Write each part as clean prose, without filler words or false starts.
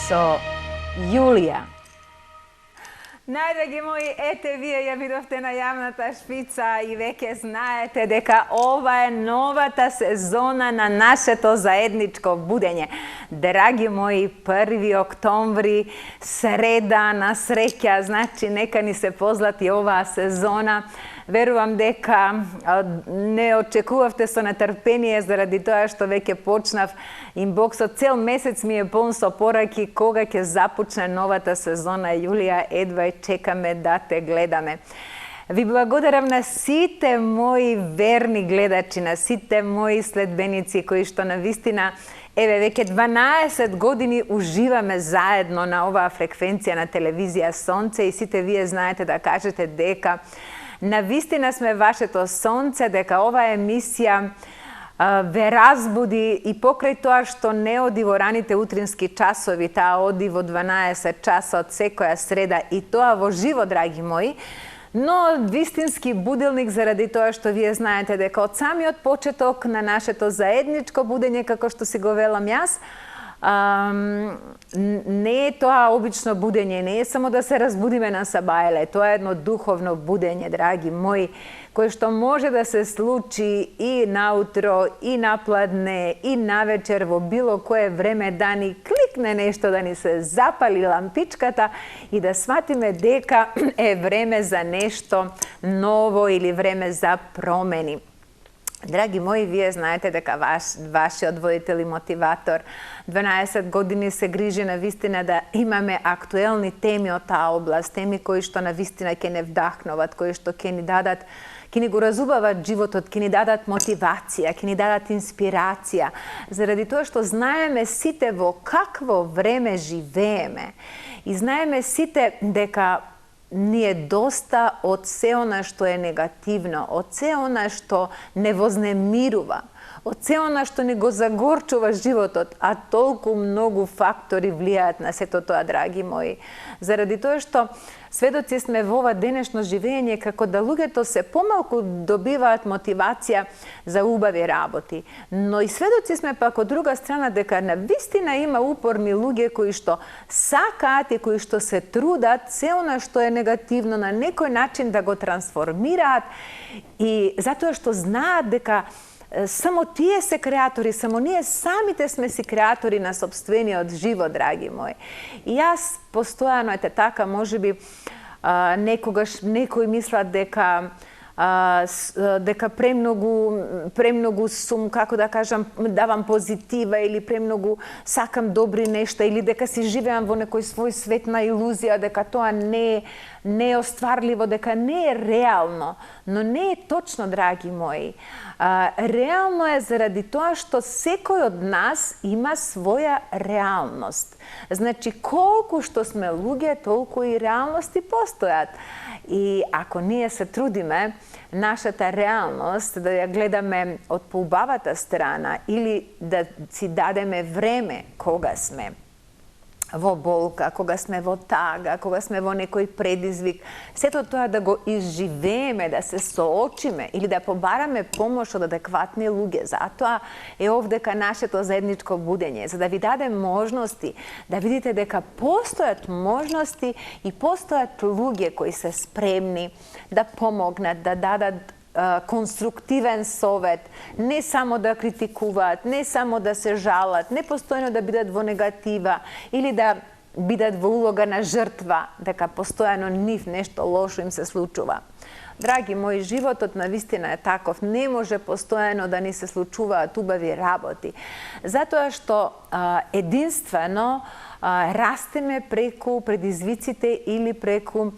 со Јулија. Најдраги мои, ете вие ја видовте на јавната шпица и веќе знаете дека ова е новата сезона на нашето заедничко будење. Драги мои, 1 октомври, среда на среќа, значи нека ни се позлати оваа сезона. Верувам дека не очекувавте со нетрпение заради тоа што веќе почнав инбоксот. Цел месец ми е полн со пораки кога ќе започне новата сезона. Јулија, едва чекаме да те гледаме. Ви благодарам на сите мои верни гледачи, на сите мои следбеници кои што навистина веќе 12 години уживаме заедно на оваа фреквенција на телевизија Сонце и сите вие знаете да кажете дека навистина сме вашето сонце, дека оваа емисија ве разбуди и покрај тоа што не оди во раните утрински часови, таа оди во 12 часа од секоја среда и тоа во живо, драги мои, но вистински будилник заради тоа што вие знаете дека од самиот почеток на нашето заедничко будење, како што си го велам јас, не е тоа обично будење, не е само да се разбудиме на сабајле, тоа е едно духовно будење, драги мои, кое што може да се случи и наутро, и напладне, и навечер, во било кое време, да ни кликне нешто, да ни се запали лампичката и да сватиме дека е време за нешто ново или време за промени. Драги мои, вие знаете дека вашиот водител и мотиватор 12 години се грижи на вистина да имаме актуелни теми од таа област, теми кои што на вистина ќе не вдахнуват, кои што ќе ни дадат, ќе ни го разубават животот, ќе ни дадат мотивација, ќе ни дадат инспирација, заради тоа што знаеме сите во какво време живееме и знаеме сите дека ни е доста од се она што е негативно, од се она што не вознемирува, од се она што ни го загорчува животот, а толку многу фактори влијаат на сето тоа, драги мои. Заради тоа што сведоци сме во ова денешно живење како да луѓето се помалку добиваат мотивација за убави работи. Но и сведоци сме пак од друга страна дека навистина има упорни луѓе кои што сакаат и кои што се трудат се она што е негативно на некој начин да го трансформираат и затоа што знаат дека само тие се креатори, само ние самите сме си креатори на собствениот живот, драги мои. И јас постојано ете така, можеби некогаш некои мислат дека премногу сум, како да кажам, давам позитива или премногу сакам добри нешта или дека си живеам во некој свој свет на илузија, дека тоа не е остварливо, дека не е реално. Но не е точно, драги мои. Реално е заради тоа што секој од нас има своја реалност. Значи, колку што сме луѓе, толку и реалности постојат. И ако ние се трудиме нашата реалност да ја гледаме од поубавата страна или да си дадеме време кога сме во болка, кога сме во тага, кога сме во некој предизвик, сето тоа да го изживееме, да се соочиме или да побараме помош од адекватни луѓе. Затоа е овдека нашето заедничко будење, за да ви даде можности, да видите дека постојат можности и постојат луѓе кои се спремни да помогнат, да дадат конструктивен совет, не само да критикуваат, не само да се жалат, не постојано да бидат во негатива или да бидат во улога на жртва, дека постојано нив нешто лошо им се случува. Драги мои, животот навистина е таков, не може постојано да ни се случуваат убави работи. Затоа што единствено растеме преку предизвиците или преку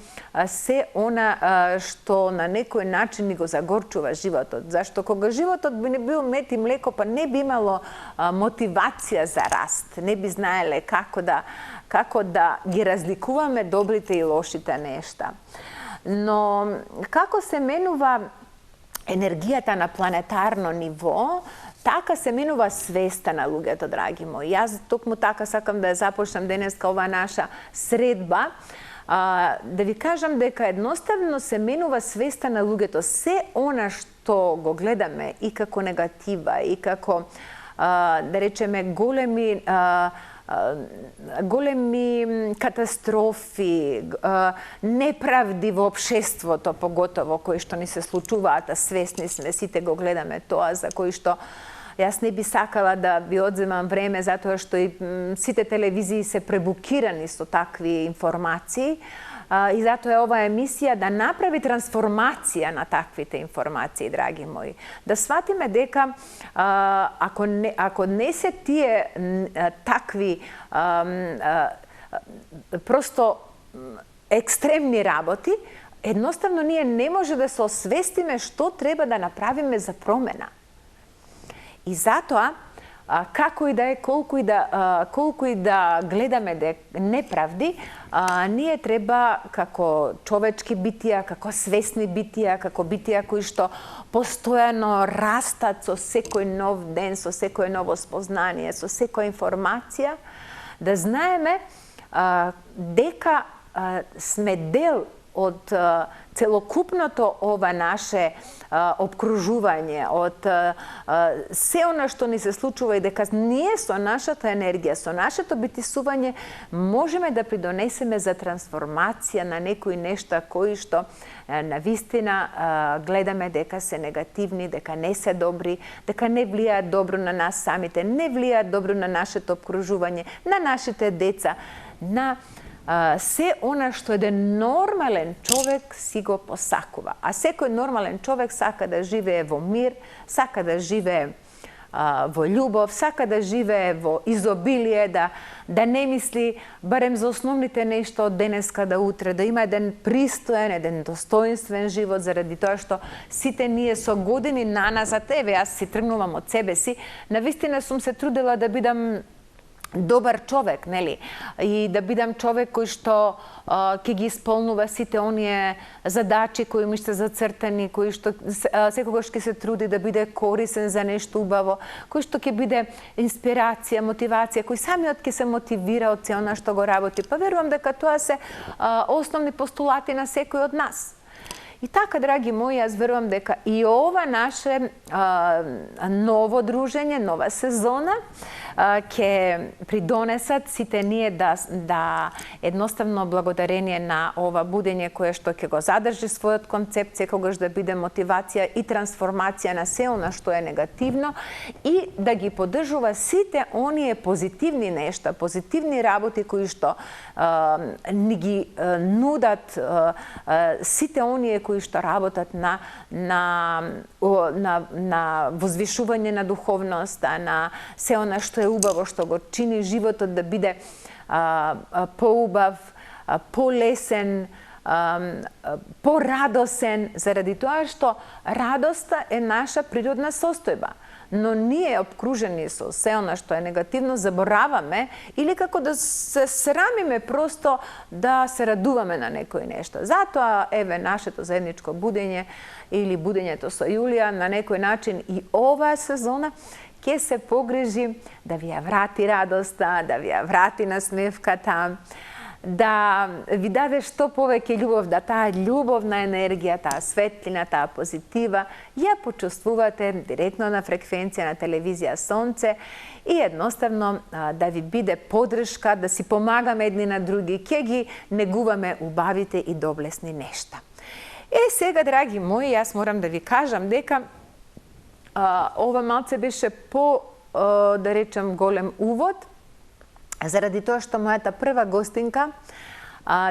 се она што на некој начин ни го загорчува животот. Зашто кога животот би не бил мед и млеко, па не би имало мотивација за раст, не би знаеле како да ги разликуваме добрите и лошите нешта. Но како се менува енергијата на планетарно ниво, така се менува свеста на луѓето, драги мои. Јас токму така сакам да ја започнам денеска ова наша средба, да ви кажам дека едноставно се менува свеста на луѓето. Се она што го гледаме и како негатива, и како, да речеме, големи големи катастрофи, неправди во општеството, поготово кои што ни се случуваат, а свесни сме, сите го гледаме тоа, за кои што јас не би сакала да ви одземам време, затоа што и сите телевизии се пребукирани со такви информации, и затоа е ова емисија да направи трансформација на таквите информации, драги мои. Да сватиме дека ако не се тие такви просто екстремни работи, едноставно ние не може да се освестиме што треба да направиме за промена. И затоа, како и да е, колку и да гледаме неправди, ние треба како човечки битија, како свесни битија, како битија кои што постојано растат со секој нов ден, со секој ново спознание, со секоја информација, да знаеме дека сме дел од целокупното ова наше обкружување, од се она што ни се случува и дека ние со нашата енергија, со нашето битисување можеме да придонесеме за трансформација на некои нешта кои што навистина гледаме дека се негативни, дека не се добри, дека не влијаат добро на нас самите, не влијаат добро на нашето обкружување, на нашите деца, на се она што еден нормален човек си го посакува. А секој нормален човек сака да живее во мир, сака да живее во љубов, сака да живее во изобилие, да не мисли барем за основните нешта од денеска до утре, да има еден пристоен, еден достоинствен живот, заради тоа што сите ние со години наназад, еве јас си тргнувам од себе си, навистина сум се трудела да бидам добар човек, нели? И да бидам човек кој што ќе ги исполнува сите оние задачи кои ми се зацртани, кој што секогаш ќе се труди да биде корисен за нешто убаво, кој што ќе биде инспирација, мотивација, кој самиот ќе се мотивира од се она што го работи. Па верувам дека тоа се основни постулати на секој од нас. И така, драги мои, јас верувам дека и ова наше ново дружење, нова сезона, ќе придонесат сите ние да едноставно благодарение на ова будење кое што ќе го задржи својот концепт, секогаш да биде мотивација и трансформација на се она што е негативно и да ги поддржува сите оние позитивни нешта, позитивни работи кои што ни ги нудат сите оние кои што работат на возвишување на духовноста, на се она што е убаво, што го чини животот да биде поубав, полесен, порадосен, заради тоа што радоста е наша природна состојба. Но ние, обкружени со се она што е негативно, забораваме или како да се срамиме просто да се радуваме на некои нешта. Затоа, еве, нашето заедничко будење или будењето со Јулија, на некој начин и оваа сезона ќе се погрижи да ви ја врати радоста, да ви ја врати насмевката, да ви даде што повеќе љубов, да таа љубовна енергија, таа светлина, таа позитива ја почувствувате директно на фреквенција на телевизија Сонце и едноставно да ви биде поддршка, да си помагаме едни на други, ќе ги негуваме убавите и доблесни нешта. Сега, драги мои, јас морам да ви кажам дека ова малце беше да речем, голем увод, заради тоа што мојата прва гостинка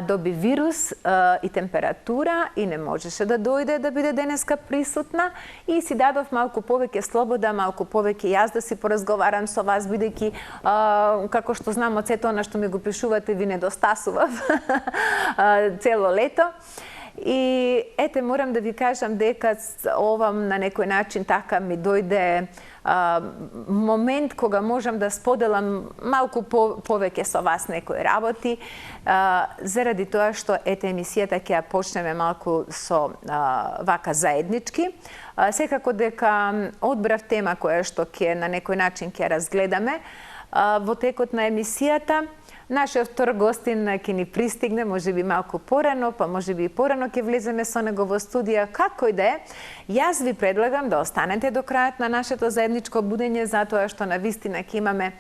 доби вирус и температура и не можеше да дојде да биде денеска присутна и си дадов малку повеќе слобода, малку повеќе јас да си поразговарам со вас, бидејќи како што знам од сето она што ми го пишувате ви недостасував цело лето. И ете, морам да ви кажам дека овам на некој начин така ми дојде момент кога можам да споделам малку повеќе со вас некои работи, заради тоа што ете емисијата ќе ја почнеме малку со вака заеднички. Секако дека одбрав тема која што ќе на некој начин ќе разгледаме во текот на емисијата. Нашиот втор гостин ќе ни пристигне, може би малку порано, па може би и порано ќе влеземе со него во студија. Како и да е, јас ви предлагам да останете до крајот на нашето заедничко будење, затоа што навистина ќе имаме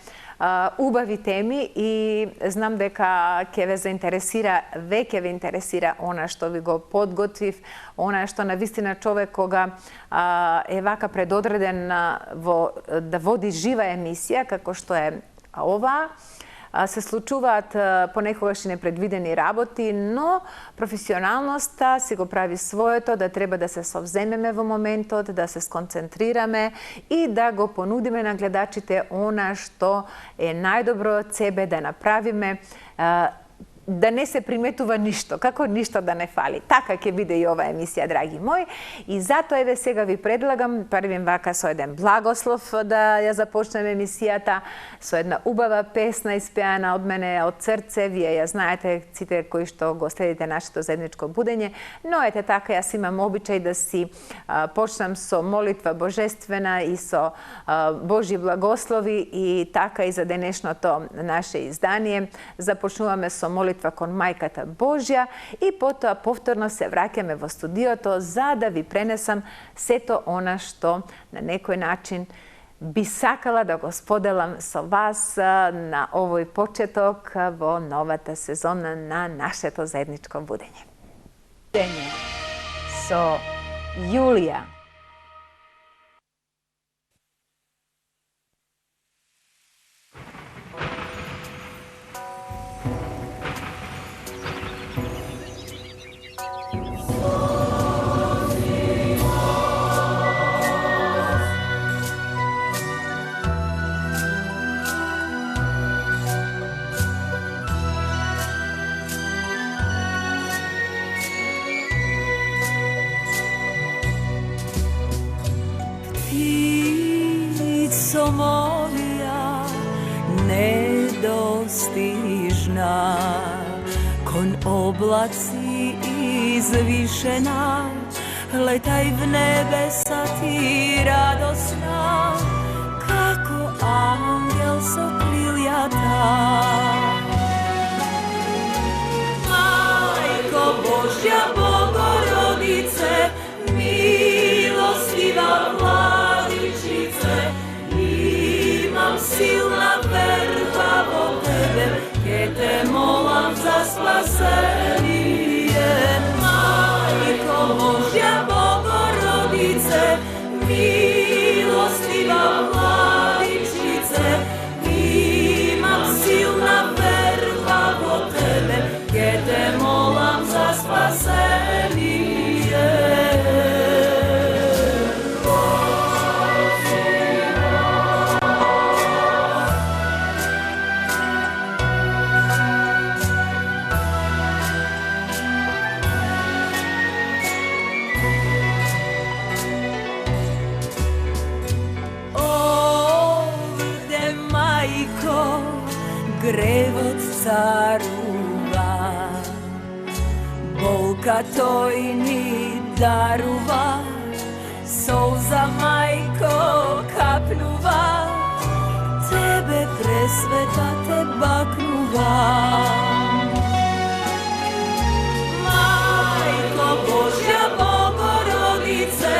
убави теми и знам дека ќе ве заинтересира, веќе ве интересира она што ви го подготвив, она што навистина човек кога е вака предодреден да води жива емисија, како што е ова, се случуваат понекогаш и непредвидени работи, но професионалноста си го прави своето, да треба да се совземеме во моментот, да се сконцентрираме и да го понудиме на гледачите она што е најдобро од себе, да направиме, да не се приметува ништо, како ништо да не фали. Така ќе биде и ова емисија, драги мои. И затоа еве сега ви предлагам првим вака со еден благослов да ја започнеме емисијата, со една убава песна испеана од мене од срце. Вие ја знаете, сите кои што го следите нашето заедничко будење, но ете така јас имам обичај да си почнам со молитва божествена и со Божји благослови, и така и за денешното наше издание започнуваме со молитва кон Мајката Божја и потоа повторно се враќаме во студиото за да ви пренесам сето она што на некој начин би сакала да го споделам со вас на овој почеток во новата сезона на нашето заедничко будење. Будење со Јулија. Птицо моја недостижна, кон облаци извишена, летај в небеса ти радосна, како ангел со крилјата. Мајко Божја Богородице, милостива владичице, имам силна верба во тебе, ке те молам за спасение. Мајко Божја Богородице, милостива владичице, имам силна верба во тебе, ке те молам за спасение. Гревот царува, болка тој ни дарува, солза мајко капнува, тебе пресвета те бакнува. Мајко Божја Богородице,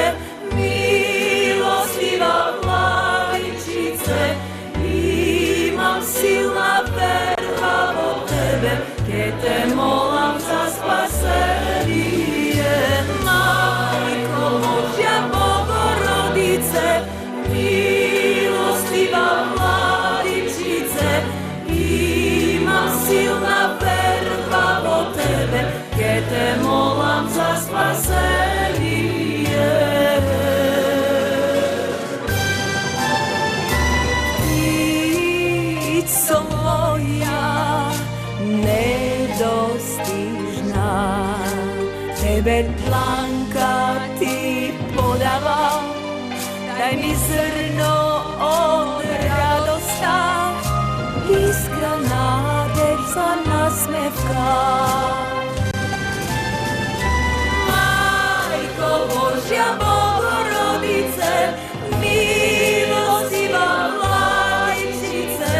милостива владичице, имам силна верба во тебе, ке те молам за спасение. Мајко Божја Богородице, милостива владичице, имам силна верба во тебе, ке те молам за спасение. Птицо моја недостижна, тебе дланка ти подава, дај ми зрно од радоста, искра надежда насмевка. Мајко Божја Богородице, милостива владичице,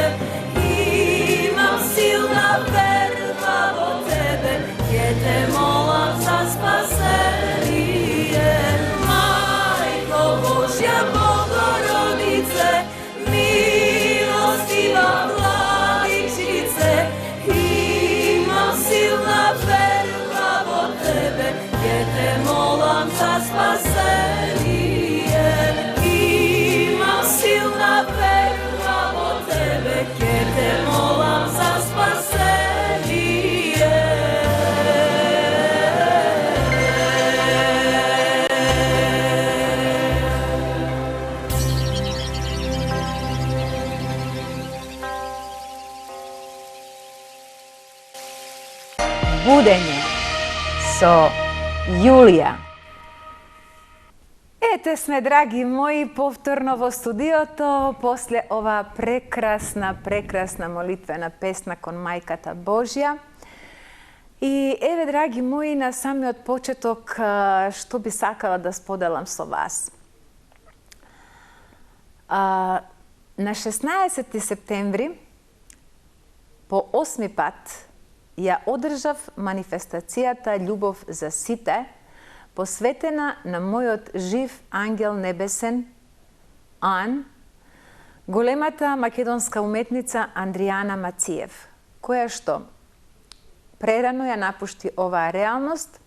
имам силна верба во тебе, ке те молам за спасение. Мајко Божја Богородице, милостива ќе те молам за спасение. Имам силна вера во тебе, ќе те молам за спасение. Будење со Јулија. Ете сме, драги мои, повторно во студиото, после ова прекрасна молитвена песна кон Мајката Божја. И еве, драги мои, на самиот почеток, што би сакала да споделам со вас. На 16 септември, по 8 пат, ја одржав манифестацијата Љубов за сите, посветена на мојот жив ангел небесен, Ан, големата македонска уметница Андријана Мациев, која што прерано ја напушти оваа реалност.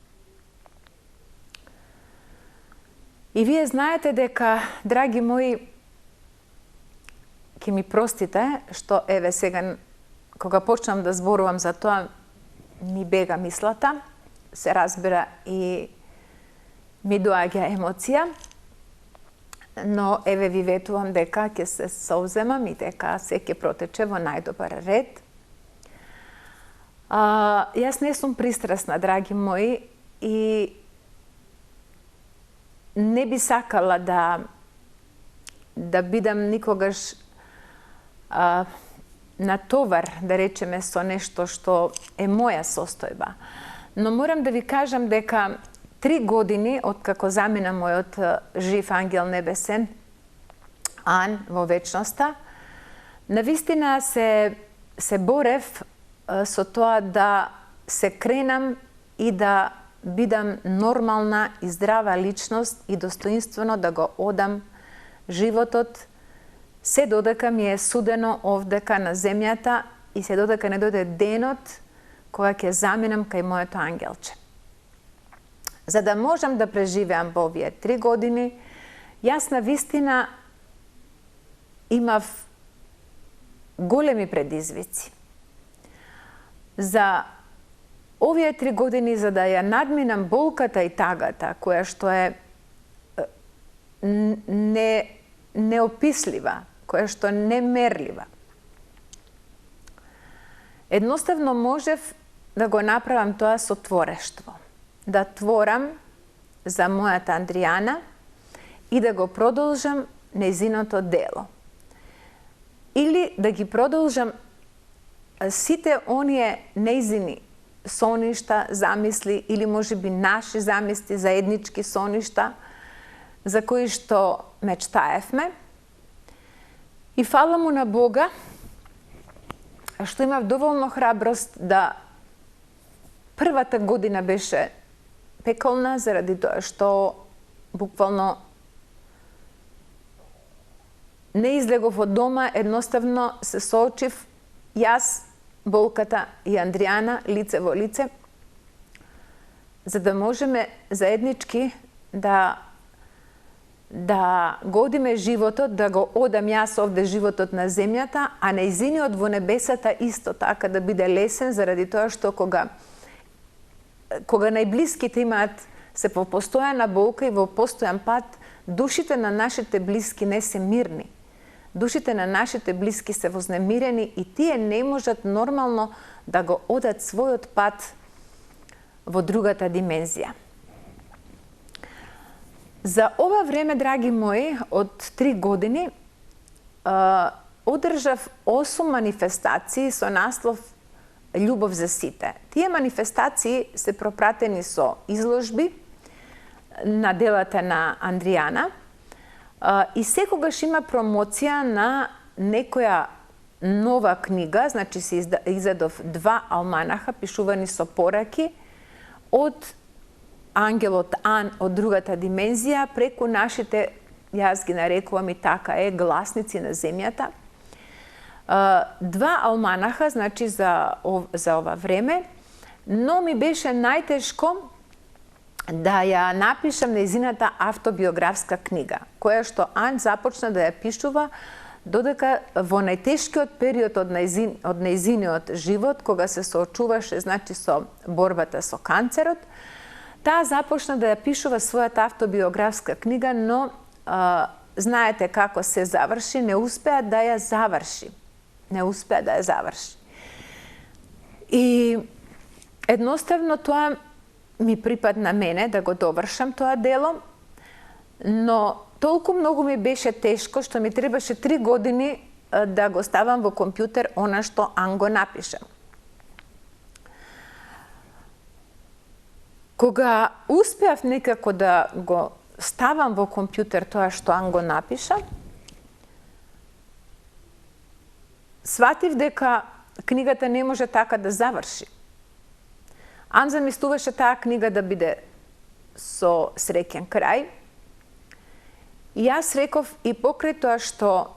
И вие знаете дека, драги мои, ќе ми простите, што еве сега, кога почнам да зборувам за тоа, ми бега мислата, се разбира и ми доаѓа емоција, но еве ви ветувам дека ќе се совземам и дека се ќе протече во најдобар ред. Јас не сум пристрасна, драги мои, и не би сакала да бидам никогаш натовар, да речеме, со нешто што е моја состојба. Но морам да ви кажам дека 3 години откако замина мојот жив ангел небесен, Ан, во вечноста, навистина се борев со тоа да се кренам и да бидам нормална и здрава личност и достоинствено да го одам животот, се додека ми е судено овдека на земјата и се додека не дојде денот кога ќе заминам кај моето ангелче. За да можам да преживеам во овие 3 години, јас на вистина имав големи предизвици. За овие 3 години, за да ја надминам болката и тагата, која што е неопислива, која што е немерлива. Едноставно можев да го направам тоа со творештво. Да творам за мојата Андријана и да го продолжам нејзиното дело. Или да ги продолжам сите оние нејзини соништа, замисли или можеби наши замисли, заеднички соништа, за кои што мечтаевме. И фала му на Бога, што имав доволно храброст да првата година беше пеколна, заради тоа што буквално не излегов од дома, едноставно се соочив јас, болката и Андријана, лице во лице, за да можеме заеднички да го одиме животот, да го одам јас овде животот на земјата, а нејзиниот во небесата исто така да биде лесен, заради тоа што кога најблиските имаат се во постојана болка и во постојан пат, душите на нашите блиски не се мирни. Душите на нашите блиски се вознемирени и тие не можат нормално да го одат својот пат во другата димензија. За ова време, драги мои, од 3 години, одржав 8 манифестации со наслов Љубов за сите. Тие манифестации се пропратени со изложби на делата на Андријана и секогаш има промоција на некоја нова книга, значи се издадов 2 алманаха пишувани со пораки од ангелот Ан од другата димензија преку нашите, јас ги нарекувам и така е, гласници на земјата. 2 алманаха, значи за ова време, но ми беше најтешко да ја напишам нејзината автобиографска книга, која што Ан започна да ја пишува додека во најтешкиот период од нејзиниот живот, кога се соочуваше, значи, со борбата со канцерот, таа започна да ја пишува својата автобиографска книга, но знаете како се заврши, не успеа да ја заврши. Не успеа да ја заврши. И едноставно тоа ми припадна мене да го довршам тоа дело, но толку многу ми беше тешко што ми требаше 3 години да го ставам во компјутер она што Ан го напиша. Кога успеав некако да го ставам во компјутер тоа што Ан го напиша, сватив дека книгата не може така да заврши. Ан замислуваше таа книга да биде со среќен крај. И јас реков и покрај тоа што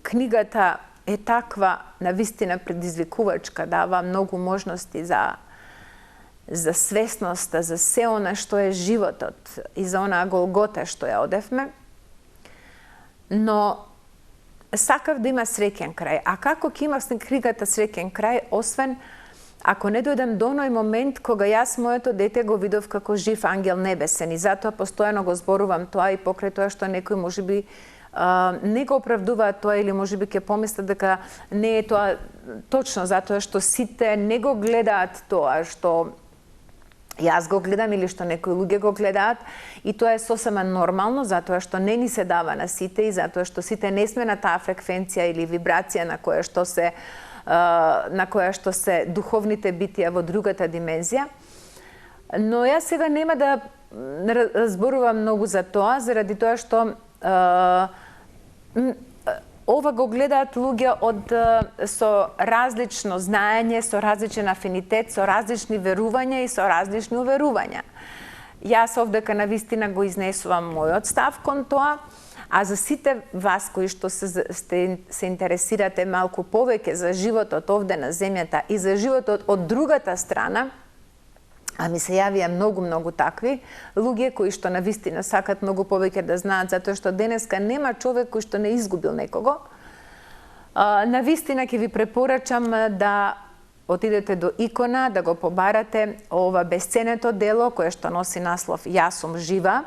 книгата е таква навистина предизвикувачка, дава многу можности за свесноста, за се она што е животот и за онаа голгота што ја одевме, но сакав да има среќен крај. А како ќе има книгата среќен крај, освен ако не дојдам до оној момент кога јас моето дете го видов како жив ангел небесен, и затоа постојано го зборувам тоа, и покрај тоа што некои можеби не го оправдуваат тоа, или можеби ќе помислат дека не е тоа точно, затоа што сите не го гледаат тоа што јас го гледам или што некои луѓе го гледаат, и тоа е сосема нормално, затоа што не ни се дава на сите, и затоа што сите не сме на таа фреквенција или вибрација на која што се духовните битија во другата димензија. Но јас сега нема да разборувам многу за тоа, заради тоа што ова го гледаат луѓе со различно знаење, со различен афинитет, со различни верувања и со различни уверувања. Јас овдека навистина го изнесувам мојот став кон тоа, а за сите вас кои што се интересирате малку повеќе за животот овде на земјата и за животот од другата страна, а ми се јавија многу такви луѓе кои што навистина сакат многу повеќе да знаат, затоа што денеска нема човек кој што не изгубил некого. Навистина ќе ви препорачам да отидете до Икона, да го побарате ова бесценето дело кое што носи наслов Јас сум жива.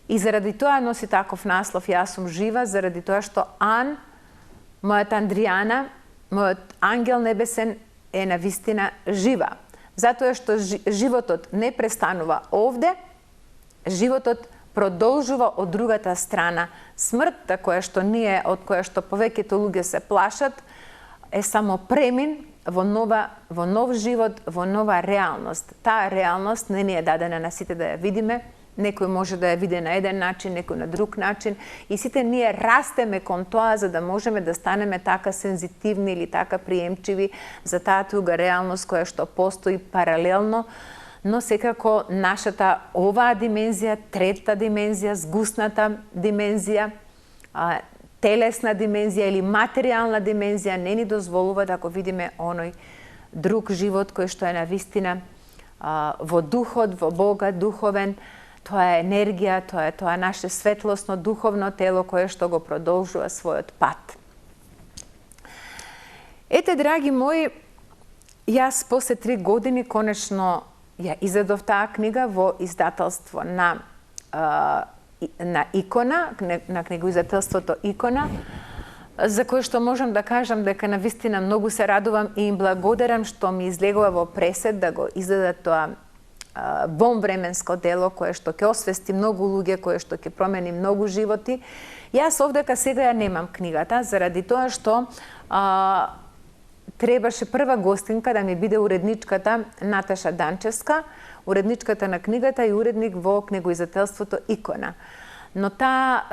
И заради тоа носи таков наслов Јас сум жива, заради тоа што Ан, мојата Андријана, мојот ангел небесен е навистина жива. Затоа што животот не престанува овде, животот продолжува од другата страна. Смртта од која што повеќето луѓе се плашат, е само премин во нов живот, во нова реалност. Таа реалност не ни е дадена на сите да ја видиме. Некој може да ја види на еден начин, некој на друг начин, и сите ние растеме кон тоа за да можеме да станеме така сензитивни или така приемчиви за таа друга реалност која што постои паралелно, но секако нашата оваа димензија, трета димензија, згусната димензија, телесна димензија или материјална димензија не ни дозволува да го видиме оној друг живот кој што е навистина во духот, во Бога, духовен. Тоа е енергија, тоа е наше светлосно духовно тело кое што го продолжува својот пат. Ете, драги мои, јас после 3 години конечно ја издадов таа книга во издателство на Икона, на книгоиздателството Икона, за кој што можам да кажам дека навистина многу се радувам и им благодарам што ми излегува во пресед да го издадат тоа бомвременско дело кое што ќе освести многу луѓе, кое што ќе промени многу животи. Јас овдека сега ја немам книгата, заради тоа што требаше прва гостинка да ми биде уредничката Наташа Данчевска, уредничката на книгата и уредник во книгоиздателството Икона. Но таа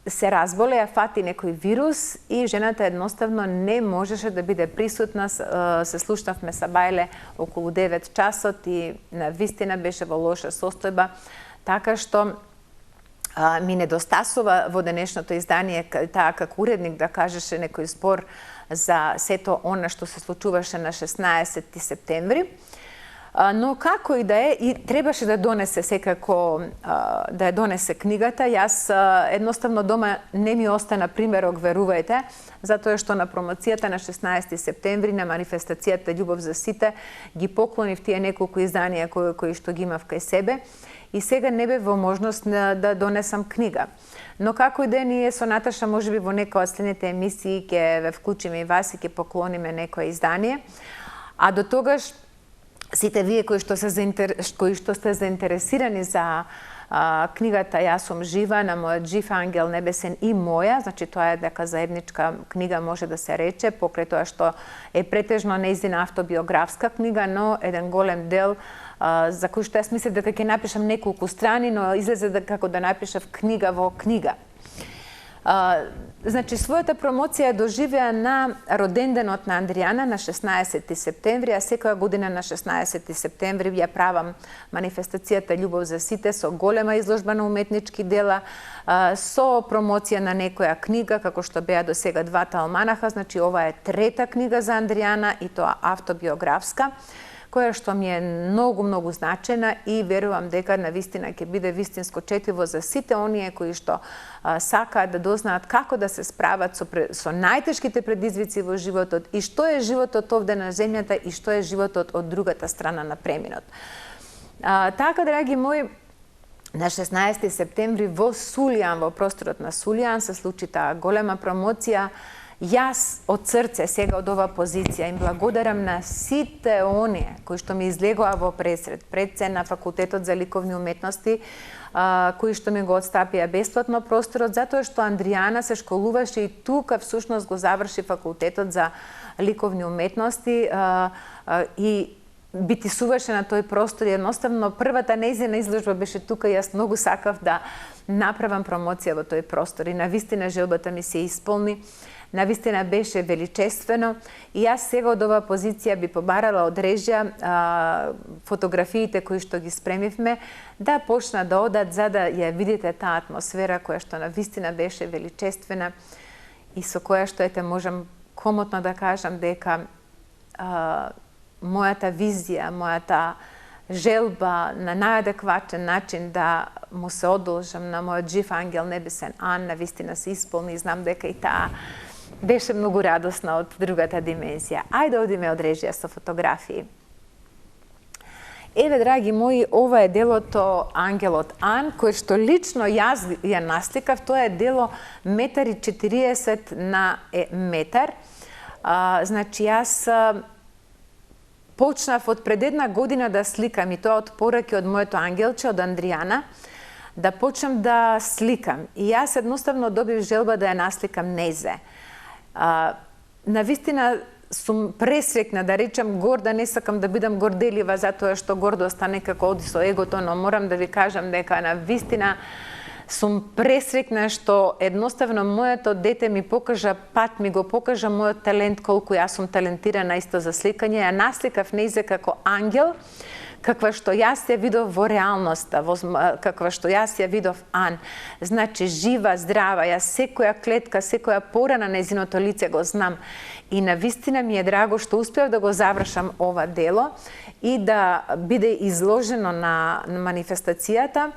се разболе, ја фати некој вирус и жената едноставно не можеше да биде присутна. Се слушнавме са Бајле околу 9 часот и навистина беше во лоша состојба, така што ми недостасува во денешното издание таа како уредник да кажеше некој збор за сето она што се случуваше на 16 септември. Но како и да е, и требаше да донесе секако, да ја донесе книгата. Јас едноставно дома не ми остана примерок, верувајте, затоа што на промоцијата на 16 септември на манифестацијата Љубов за сите ги поклонив тие неколку изданија кои што ги имав кај себе и сега не бе во можност да донесам книга. Но како и да е, ние со Наташа можеби во некоја од следните емисии ќе ве вклучиме и вас и ќе поклониме некое издание. А до тогаш сите вие кои што сте заинтересирани за книгата Јас сум жива, на мојот жив ангел небесен и моја, значи тоа е дека заедничка книга може да се рече, покрај тоа што е претежно нејзина автобиографска книга, но еден голем дел за кој што јас мислев дека ќе напишам неколку страни, но излезе како да напишав книга во книга. Значи, својата промоција доживеа на роденденот на Андријана на 16 септември, а секоја година на 16 септември ја правам манифестацијата Љубов за сите со голема изложба на уметнички дела, со промоција на некоја книга, како што беа до сега двата алманаха, значи ова е трета книга за Андријана и тоа автобиографска, која што ми е многу значена и верувам дека навистина ќе биде вистинско четиво за сите оние кои што сакаат да дознаат како да се справат со најтешките предизвици во животот и што е животот овде на земјата и што е животот од другата страна на преминот. Така, драги мои, на 16 септември во Сулјан, во просторот на Сулјан, се случи таа голема промоција. Јас од срце сега од ова позиција им благодарам на сите оние кои што ми излегоа во пресред, пред се на Факултетот за ликовни уметности, кои што ми го отстапија бесплатно просторот, затоа што Андријана се школуваше и тука всушност го заврши Факултетот за ликовни уметности и битисуваше на тој простор. Едноставно, првата нејзина изложба беше тука и јас многу сакав да направам промоција во тој простор и навистина желбата ми се исполни. Навистина беше величествено и јас сега од оваа позиција би побарала од режија фотографиите кои што ги спремивме да почна да одат за да ја видите таа атмосфера која што навистина беше величествена и со која што ете можам комотно да кажам дека мојата визија, мојата желба на најадекватен начин да му се одолжам на мојот жив ангел небесен Ан навистина се исполни и знам дека и таа беше многу радосна од другата димензија. Ајде одиме од режија со фотографии. Еве, драги мои, ова е делото Ангелот Ан, кој што лично јас ја насликав. Тоа е дело 1,40 на метар. Значи, јас почнав од пред една година да сликам и тоа од пораки од моето ангелче, од Андријана, да почнам да сликам. И јас едноставно добив желба да ја насликам незе. Навистина сум пресрекна, да речам горда, не сакам да бидам горделива затоа што гордоста некако оди со егото, но морам да ви кажам дека навистина сум пресрекна што едноставно моето дете ми покажа пат, ми го покажа мојот талент, колку јас сум талентирана исто за сликање. Ја насликав нејзе како ангел, каква што јас ја видов во реалноста, каква што јас ја видов Ан. Значи, жива, здрава, јас секоја клетка, секоја пора на нејзиното лице го знам. И навистина ми е драго што успеав да го завршам ова дело и да биде изложено на манифестацијата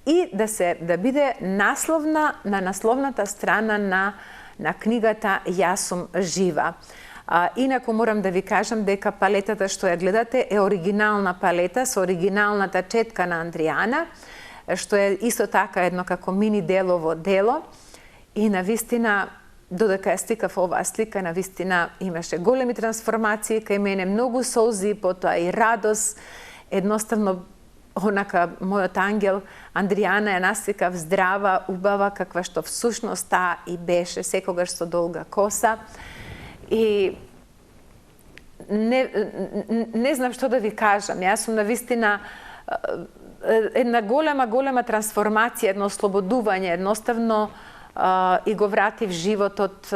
и да биде насловна на насловната страна на книгата Јас сум жива. Инаку морам да ви кажам дека палетата што ја гледате е оригинална палета со оригиналната четка на Андријана, што е исто така едно како мини делово дело. И навистина, додека ја сликав оваа слика, навистина имаше големи трансформации кај мене, многу солзи, потоа и радост. Едноставно, онака мојот ангел Андријана ја насликав здрава, убава, каква што всушност таа и беше, секогаш со долга коса. И не знам што да ви кажам. Јас сум навистина една голема трансформација, едно ослободување, едноставно и го вратив животот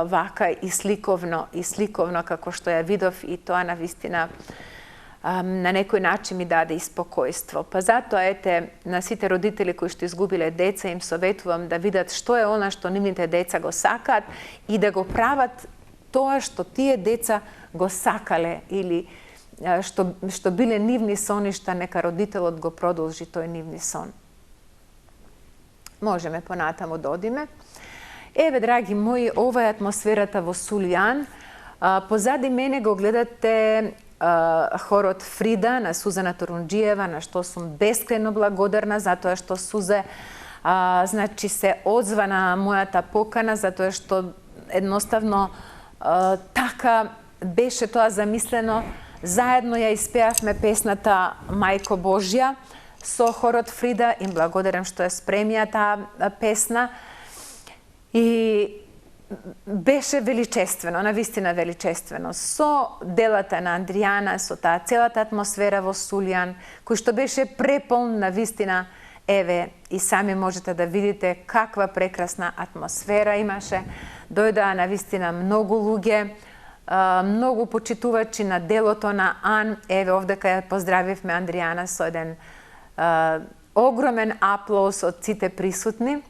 вака и сликовно како што ја видов и тоа навистина на некој начин ми даде испокојство. Па затоа, ете, на сите родители кои што изгубиле деца, им советувам да видат што е она што нивните деца го сакаат и да го прават тоа што тие деца го сакале или што биле нивни соништа, нека родителот го продолжи тој нивни сон. Можеме понатаму да одиме. Еве, драги мои, ова е атмосферата во Сулјан. Позади мене го гледате хорот Фрида на Сузана Турунџиева, на што сум бескрајно благодарна, затоа што Сузе значи се одзва на мојата покана, затоа што едноставно така беше тоа замислено. Заедно ја испеавме песната Мајко Божја со хорот Фрида. Им благодарам што ја спремија таа песна. И беше величествено, навистина величествено. Со делата на Андријана, со таа целата атмосфера во Сулјан, кој што беше преполн навистина. Еве, и сами можете да видите каква прекрасна атмосфера имаше. Дојдаа навистина многу луѓе, многу почитувачи на делото на Ан. Еве, овдека ја поздравивме Андријана со еден огромен аплауз од сите присутни.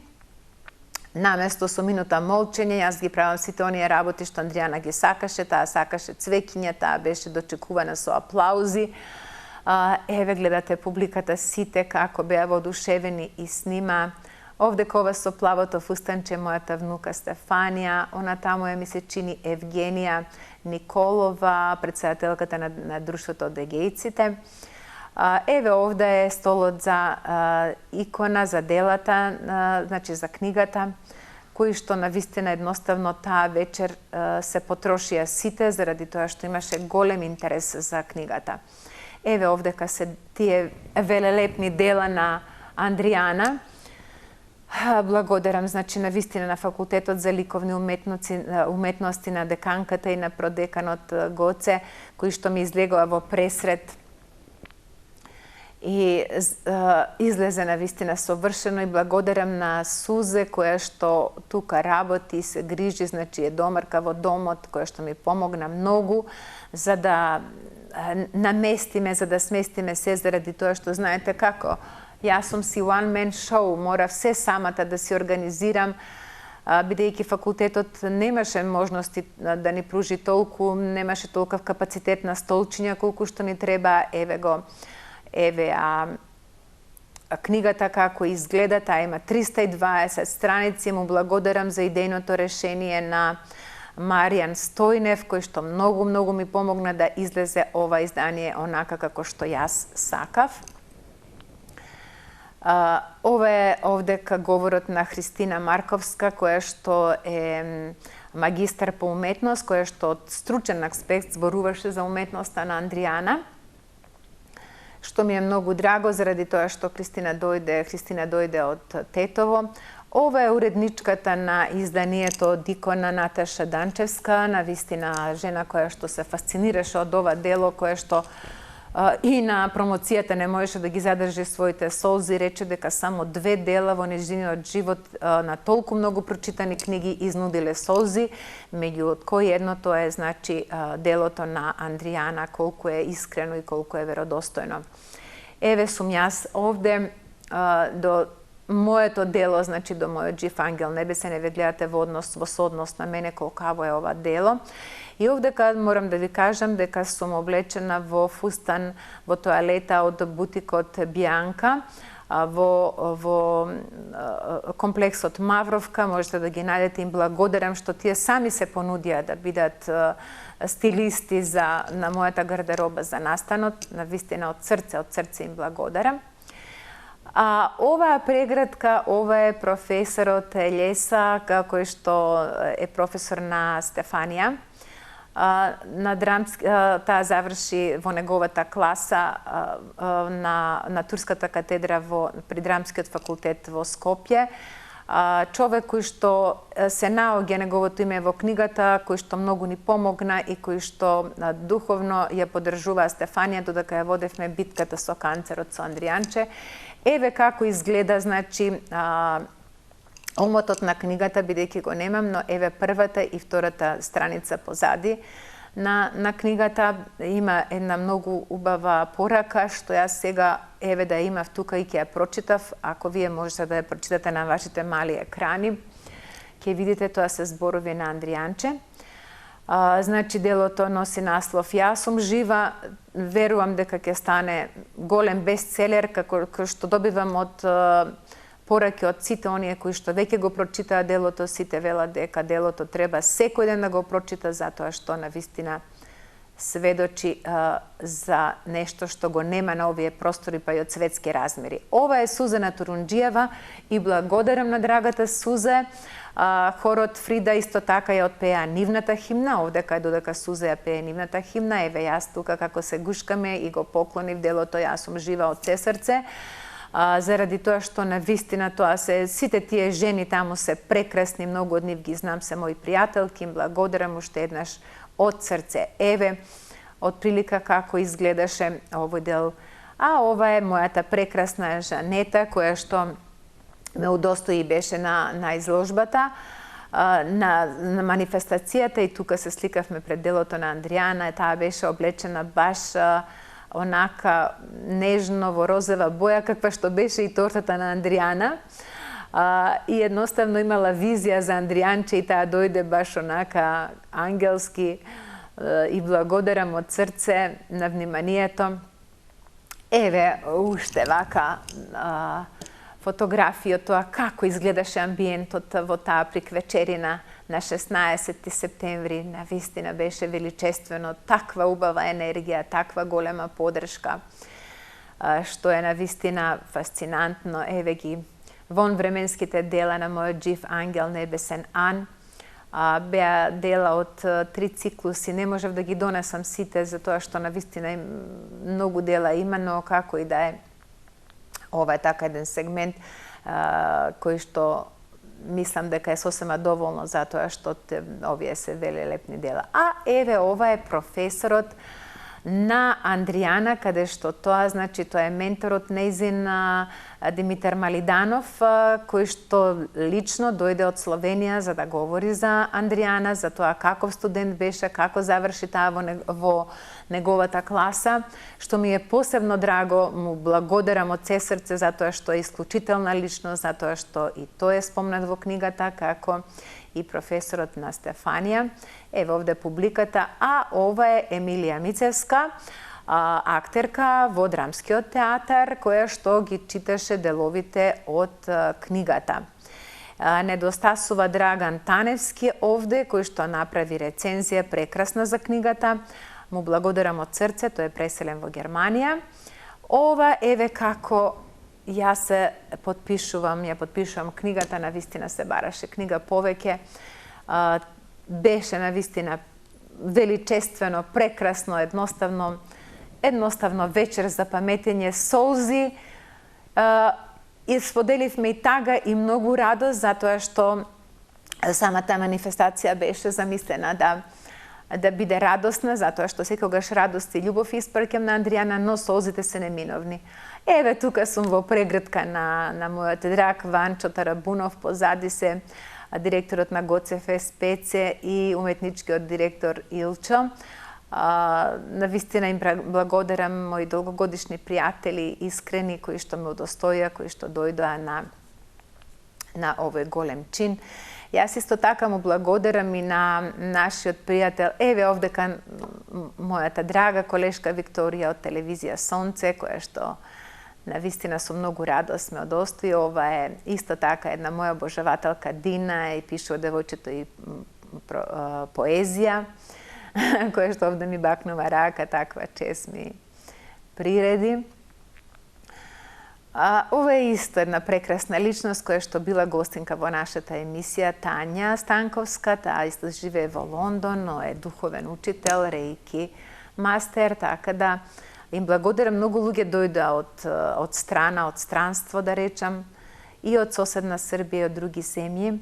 Наместо со минута молчење, јас ги правам сите оние работи што Андријана ги сакаше. Таа сакаше цвеќиња, таа беше дочекувана со аплаузи. Еве, гледате публиката сите како беа воодушевени и снима. Овдека ова со плавото фустанче мојата внука Стефанија, она таму ми се чини Евгенија Николова, председателката на друштвото од егејците. Еве, овде е столот за икона, за делата, значи за книгата, кои што навистина едноставно таа вечер се потрошија сите, заради тоа што имаше голем интерес за книгата. Еве, овдека се тие велелепни дела на Андријана. Благодарам, значи, навистина на факултетот за ликовни уметности на деканката и на продеканот Гоце, кои што ми излегоа во пресред и излезе навистина совршено. И благодарам на Сузе, која што тука работи и се грижи, значи е домарка во домот, која што ми помогна многу за да наместиме, за да сместиме се, заради тоа што знаете како. Јас сум си one man show, морав се самата да си организирам, бидејќи факултетот немаше можности да ни пружи толку, немаше толков капацитет на столчиња колку што ни треба. Еве го, еве книгата како изгледа, таа има 320 страници. Му благодарам за идејното решение на Маријан Стојнев, кој што многу ми помогна да излезе ова издание онака како што јас сакав. Ова е овдека говорот на Христина Марковска, која што е магистар по уметност, која што од стручен аспект зборуваше за уметноста на Андријана, што ми е многу драго, заради тоа што Христина дојде од Тетово. Ова е уредничката на изданието од икона Наташа Данчевска, навистина жена која што се фасцинираше од ова дело, која што и на промоцијата не можеше да ги задржи своите солзи. Рече дека само 2 дела во нејзиниот живот на толку многу прочитани книги изнудиле солзи, меѓу кои едното е, значи, делото на Андријана, колку е искрено и колку е веродостојно. Еве сум јас овде до моето дело, значи до мојот жив ангел небесен. Еве гледате во сооднос на мене колкаво е ова дело. И овдека морам да ви кажам дека сум облечена во фустан во тоалета од бутикот Бјанка во комплексот Мавровка. Можете да ги најдете. Им благодарам што тие сами се понудија да бидат стилисти на мојата гардероба за настанот. Навистина од срце им благодарам. Оваа преградка, ова е професорот Леса, кој што е професор на Стефанија. Таа заврши во неговата класа на Турската катедра при Драмскиот факултет во Скопје. Човек кој што се наоѓа неговото име во книгата, кој што многу ни помогна и кој што духовно ја поддржува Стефанија додека ја водевме битката со канцерот со Андријанче. Еве како изгледа, значи, омотот на книгата, бидејќи го немам, но еве првата и втората страница позади на книгата. Има една многу убава порака, што јас сега еве да имав тука и ќе ја прочитав. Ако вие можете да ја прочитате на вашите мали екрани, ќе видите, тоа се зборови на Андријанче. Значи делото носи наслов Јас сум жива. Верувам дека ќе стане голем бестселер, како што добивам од пораки од сите оние кои што веќе го прочитаа делото. Сите велат дека делото треба секој ден да го прочита, затоа што навистина сведочи за нешто што го нема на овие простори, па и од светски размери. Ова е Сузана Турунџиева и благодарам на драгата Сузе. Хорот Фрида исто така ја отпеа нивната химна, овде кај додека Сузе ја пее нивната химна, еве јас тука како се гушкаме и го поклонив делото Јас сум жива од се срце, заради тоа што навистина тоа се, сите тие жени таму се прекрасни, многу од нив ги знам, се мои пријателки, им благодарам уште еднаш од срце. Еве, од прилика како изгледаше овој дел. А ова е мојата прекрасна Жанета, која што ме удостои беше на изложбата, на манифестацијата, и тука се сликавме пред делото на Андријана. Таа беше облечена баш онака нежно во розова боја, каква што беше и тортата на Андријана. И едноставно имала визија за Андријанче и таа дојде баш онака ангелски, и благодарам од срце на вниманието. Еве уште вака фотографија од тоа како изгледаше амбиентот во таа приквечерина на 16 септември. Навистина беше величествено, таква убава енергија, таква голема подршка, што е навистина фасцинантно. Еве ги вон временските дела на мојот жив ангел небесен Ан. Беа дела од 3 циклуси, не можев да ги донесам сите, затоа што навистина многу дела има, но како и да е, ова е така еден сегмент кој што мислам дека е сосема доволно, затоа што овие се велелепни дела. А еве ова е професорот на Андријана, каде што тоа, значи, тоа е менторот нејзин Димитар Малиданов, кој што лично дојде од Словенија за да говори за Андријана, за тоа каков студент беше, како заврши таа во неговата класа, што ми е посебно драго. Му благодарам од се срце затоа што е исклучителна личност, затоа што и тој е спомнат во книгата како и професорот на Стефанија. Ево овде публиката, а ова е Емилија Мицевска, актерка во Драмскиот театар, која што ги читаше деловите од книгата. Недостасува Драган Таневски овде, кој што направи рецензија прекрасна за книгата. Му благодарам од срце, тој е преселен во Германија. Ова еве како јас се подпишувам, ја подпишувам книгата, навистина се бараше книга повеќе. Беше навистина величествено, прекрасно, едноставно вечер за паметење, солзи. И споделивме и тага и многу радост, затоа што самата манифестација беше замислена да биде радосна, затоа што секогаш радост и љубов испрќам на Андријана, но солзите се неминовни. Еве тука сум во прегртка на мојот драг Ванчо Тарабунов, позади се директорот на ГОЦФ Спеце и уметничкиот директор Илчо. Навистина им благодарам мои долгогодишни пријатели, искрени, кои што ме удостоја, кои што дојдоа на овој голем чин. Јас исто така му благодарам и на нашиот пријател, еве овдека мојата драга колешка Викторија од телевизија Сонце, која што навистина со многу радост ме удостои. Ова е исто така една моја обожавателка Дина, и пишува девојчето и поезија, која што овде ми бакнува рака, таква чест ми приреди. Ова е исто една прекрасна личност која што била гостинка во нашата емисија, Тања Станковска. Таа исто живее во Лондон, но е духовен учител, рейки мастер, така да им благодарам. Многу луѓе дојдоа од страна, од странство, да речам, и од соседна Србија, и од други земји.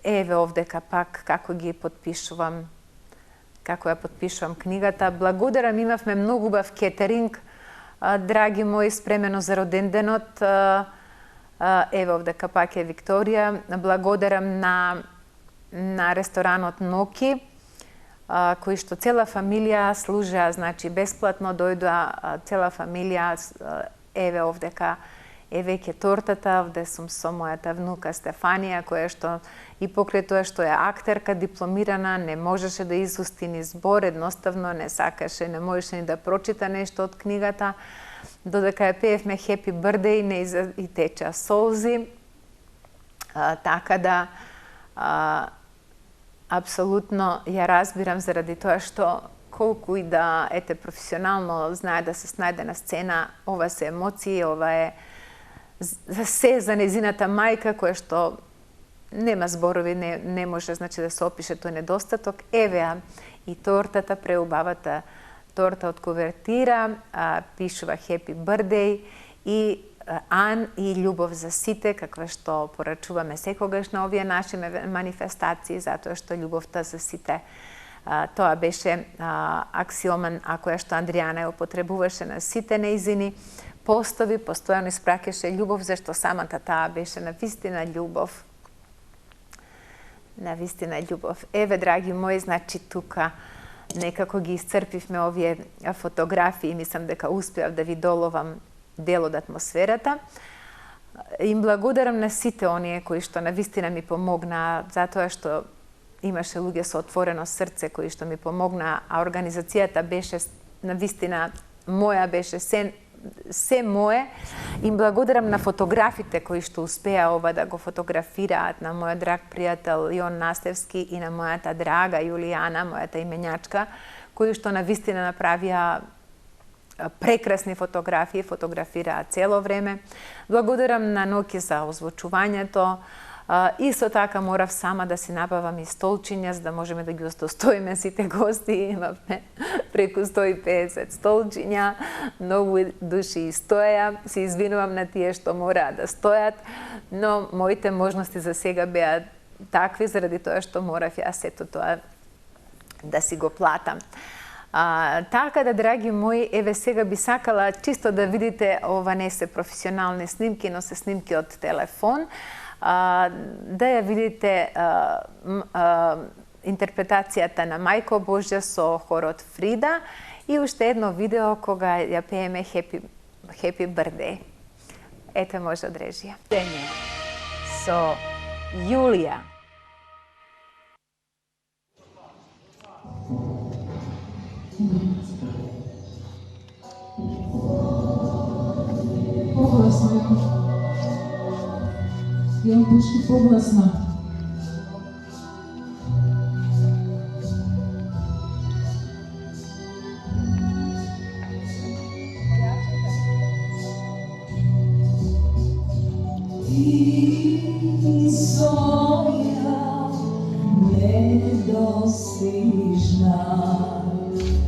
Еве овдека пак како ги подпишувам, како ја подпишувам книгата. Благодарам, имавме многу убав кетеринг, драги мои, спремено за роден денот. Еве овдека пак е Викторија. Благодарам на ресторанот Ноки, кои што цела фамилија служеа, значи бесплатно дојдоа цела фамилија. Еве овдека Е веќе тортата, овде сум со мојата внука Стефанија, која што и покрај тоа што е актерка дипломирана, не можеше да изусти ни збор, едноставно не сакаше, не можеше ни да прочита нешто од книгата. Додека ја пеевме Happy Birthday, не и теча солзи. Така да, апсолутно ја разбирам заради тоа што колку и да ете професионално знае да се снајде на сцена, ова се емоции, ова е за се за незината мајка, која што нема зборови, не може значи да се опише тој недостаток. Евеа и тортата, преубавата торта од кувертира, пишува Happy Birthday и Ан и љубов за сите, каква што порачуваме секогаш на овие наши манифестации, затоа што љубовта за сите, тоа беше аксиома, која што Андријана ја употребуваше на сите нејзини постови, постојано испраќаше љубов, зашто самата таа беше на вистина љубов. На вистина љубов. Еве, драги мои, значи тука некако ги исцрпивме овие фотографии, мислам дека успеав да ви доловам дел од атмосферата. Им благодарам на сите оние кои што на вистина ми помогнаа, затоа што имаше луѓе со отворено срце кои што ми помогнаа, а организацијата беше на вистина моја, беше се мое. Им благодарам на фотографите кои што успеа ова да го фотографираат, на мојот драг пријател Јон Настевски и на мојата драга Јулијана, мојата именјачка, кои што на вистина направија прекрасни фотографии, фотографираа цело време. Благодарам на Ноки за озвучувањето. Исто така морав сама да си набавам и столчиња, за да можеме да ги удостоиме сите гости. Имавме преку 150 столчиња, многу души и стоја. Се извинувам на тие што мораа да стојат, но моите можности за сега беа такви, заради тоа што морав јас ето тоа да си го платам. Така да, драги мои, еве сега би сакала чисто да видите, ова не се професионални снимки, но се снимки од телефон, да ја видите интерпретацијата на Мајко Божја со хорот Фрида и уште едно видео кога ја пееме Happy Birthday. Ете може од режија. Со Јулија. Погласна јако. Јан пушти погласна. Ti svoja nedostižna,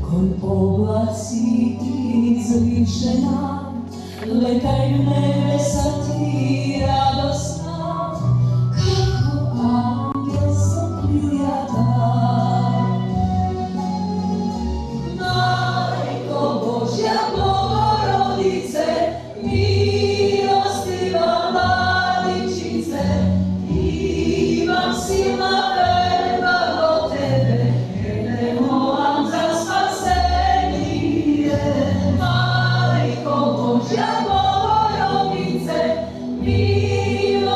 kon oblaci izličena, letaj u nebesa ti radosna, kako angel sopljujata. Majko Božja, Bogorodice, milostiva Vladičice, imam silna verba do tebe, jer te molam za spasenje. Majko Božja, Bogorodice, milostiva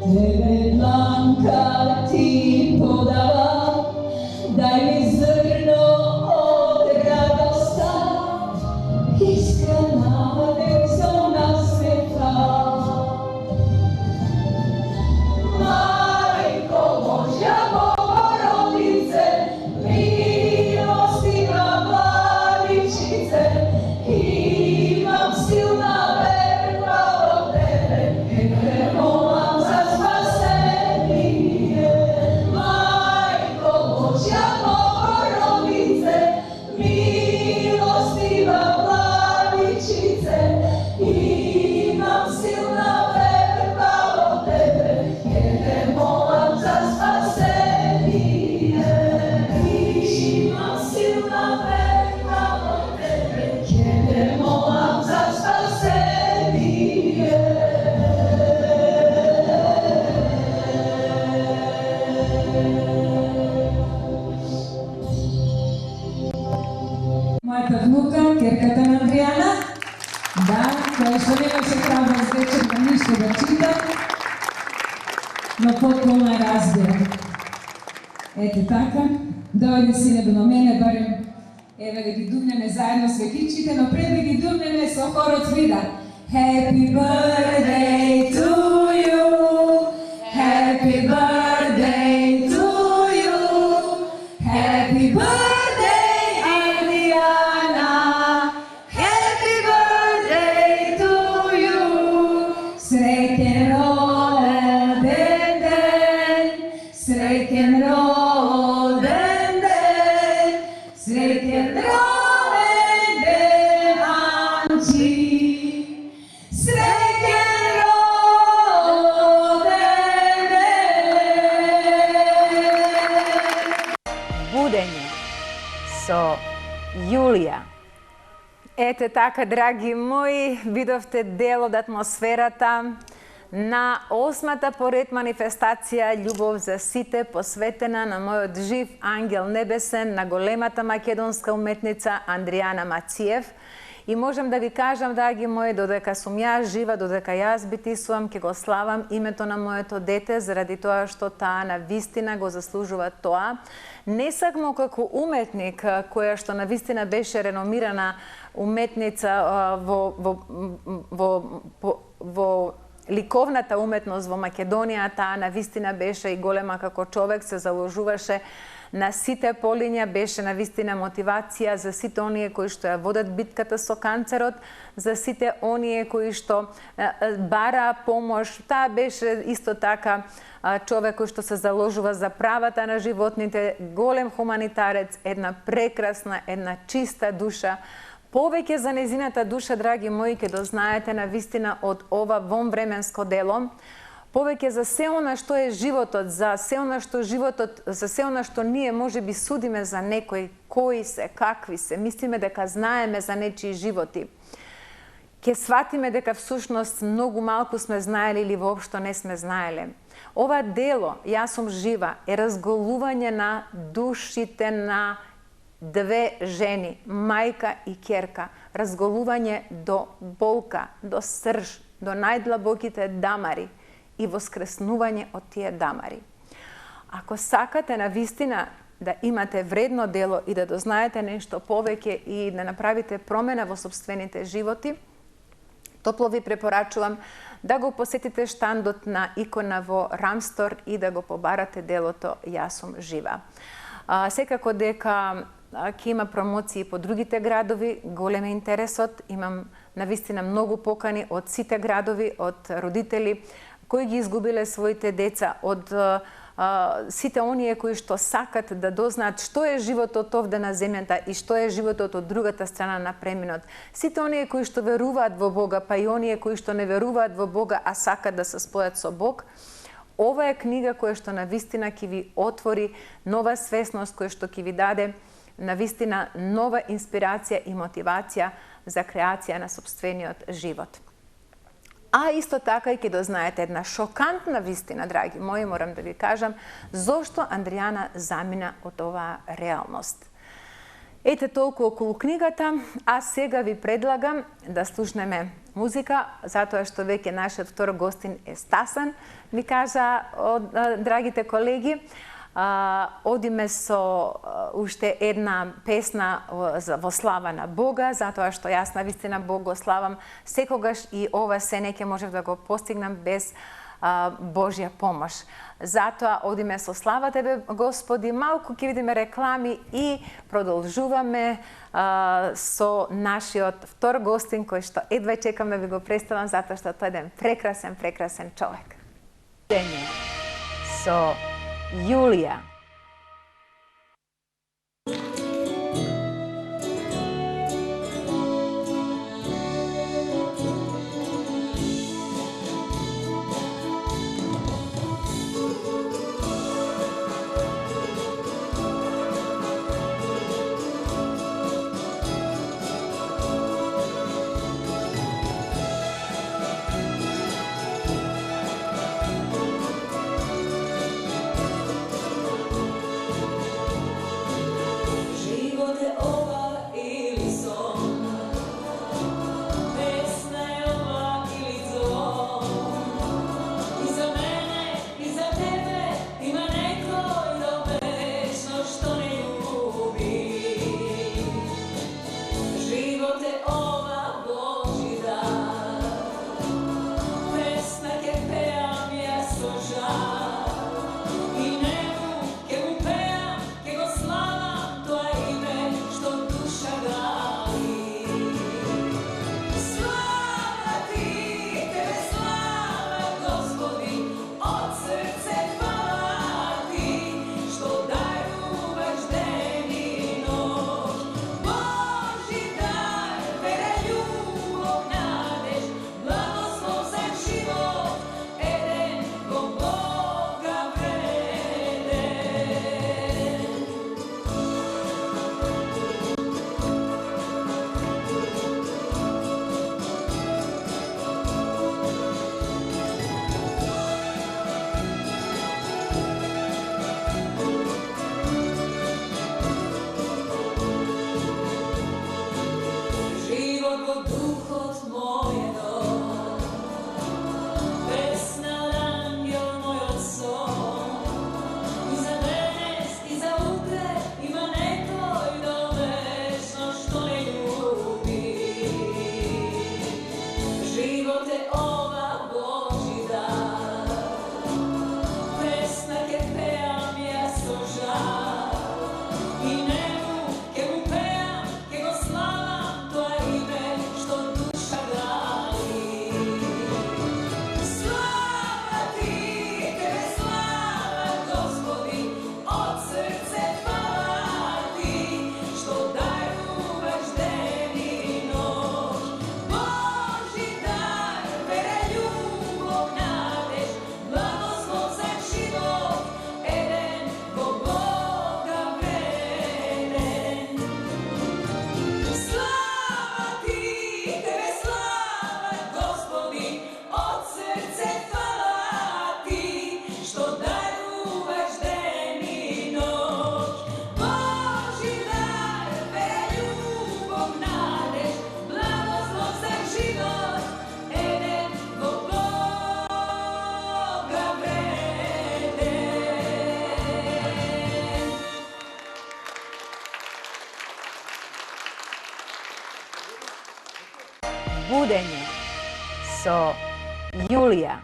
Tebe dlanka ti podava, daj mi zrno od radosta, iskrena devizovna sveta. Majko Božja Bogorodice, milostiva Vladičice, imam silna verba od tebe, te molam za spasenje. Majko Božja Bogorodice, milostiva Vladičice, imam silna verba od tebe, te molam za spasenje. Imam silna verba od tebe, te molam za spasenje. Мојата внука, керката на Андријана, да, која што немаше храброст вечерта ништо да чита, но потполно ја разбира. Ете така, дојде сине до мене, барем, еве да ги думнеме заедно светичите, но пред да ги думнеме со хорот вида. Happy birthday to you, happy birthday to you, happy birthday Adriana, happy birthday to you, srećen rođendan, srećen rođendan, srećen rođendan Anči, srećen rođendan. Будење со Јулија. Ете така, драги мои, видовте дел од атмосферата на 8-та поред манифестација Љубов за сите, посветена на мојот жив ангел небесен, на големата македонска уметница Андријана Мациев. И можам да ви кажам, драги мои, додека сум јас жива, додека јас битисувам, ќе го славам името на моето дете, заради тоа што таа на вистина го заслужува тоа. Не само како уметник, која што на вистина беше реномирана уметница во ликовната уметност во Македонија, таа на вистина беше и голема како човек, се заложуваше на сите полиња, беше на вистина мотивација за сите оние кои што ја водат битката со канцерот, за сите оние кои што бараа помош. Таа беше исто така човек кој што се заложува за правата на животните, голем хуманитарец, една прекрасна, една чиста душа. Повеќе за незината душа, драги мои, ќе дознаете на вистина од ова вонвременско дело. Повеќе за се она што е животот, за се она што ние можеби судиме за некој, кои се, какви се, мислиме дека знаеме за нечии животи. Ќе сватиме дека всушност многу малку сме знаели или воопшто не сме знаеле. Ова дело, Јас сум жива, е разголување на душите на две жени, мајка и ќерка, разголување до болка, до срж, до најдлабоките дамари и воскреснување од тие дамари. Ако сакате на вистина да имате вредно дело и да дознаете нешто повеќе и да направите промена во сопствените животи, топло ви препорачувам да го посетите штандот на Икона во Рамстор и да го побарате делото Јас сум жива. Секако дека ќе има промоции по другите градови, голем е интересот, имам навистина многу покани од сите градови, од родители кои ги изгубиле своите деца, од сите оние кои што сакат да дознаат што е животот овде на земјата и што е животот од другата страна на преминот. Сите оние кои што веруваат во Бога, па и оние кои што не веруваат во Бога, а сакат да се спојат со Бог. Ова е книга која што на вистина ќе ви отвори нова свесност, која што ќе ви даде на вистина нова инспирација и мотивација за креација на сопствениот живот. А исто така и ќе дознаете една шокантна вистина, драги мои, морам да ви кажам, зошто Андријана замина од оваа реалност. Ете толку околу книгата, а сега ви предлагам да слушнеме музика, затоа што веќе нашиот втор гостин е стасан, ми кажа драгите колеги. Одиме со уште една песна во слава на Бога, затоа што јас навистина Бог го славам секогаш и ова се не ќе можев да го постигнам без Божја помош. Затоа одиме со слава Тебе, Господи, малку ќе видиме реклами и продолжуваме со нашиот втор гостин кој што едва чекаме ви го представам затоа што тој е еден прекрасен човек. Дење со Јулија. Будење со Јулија.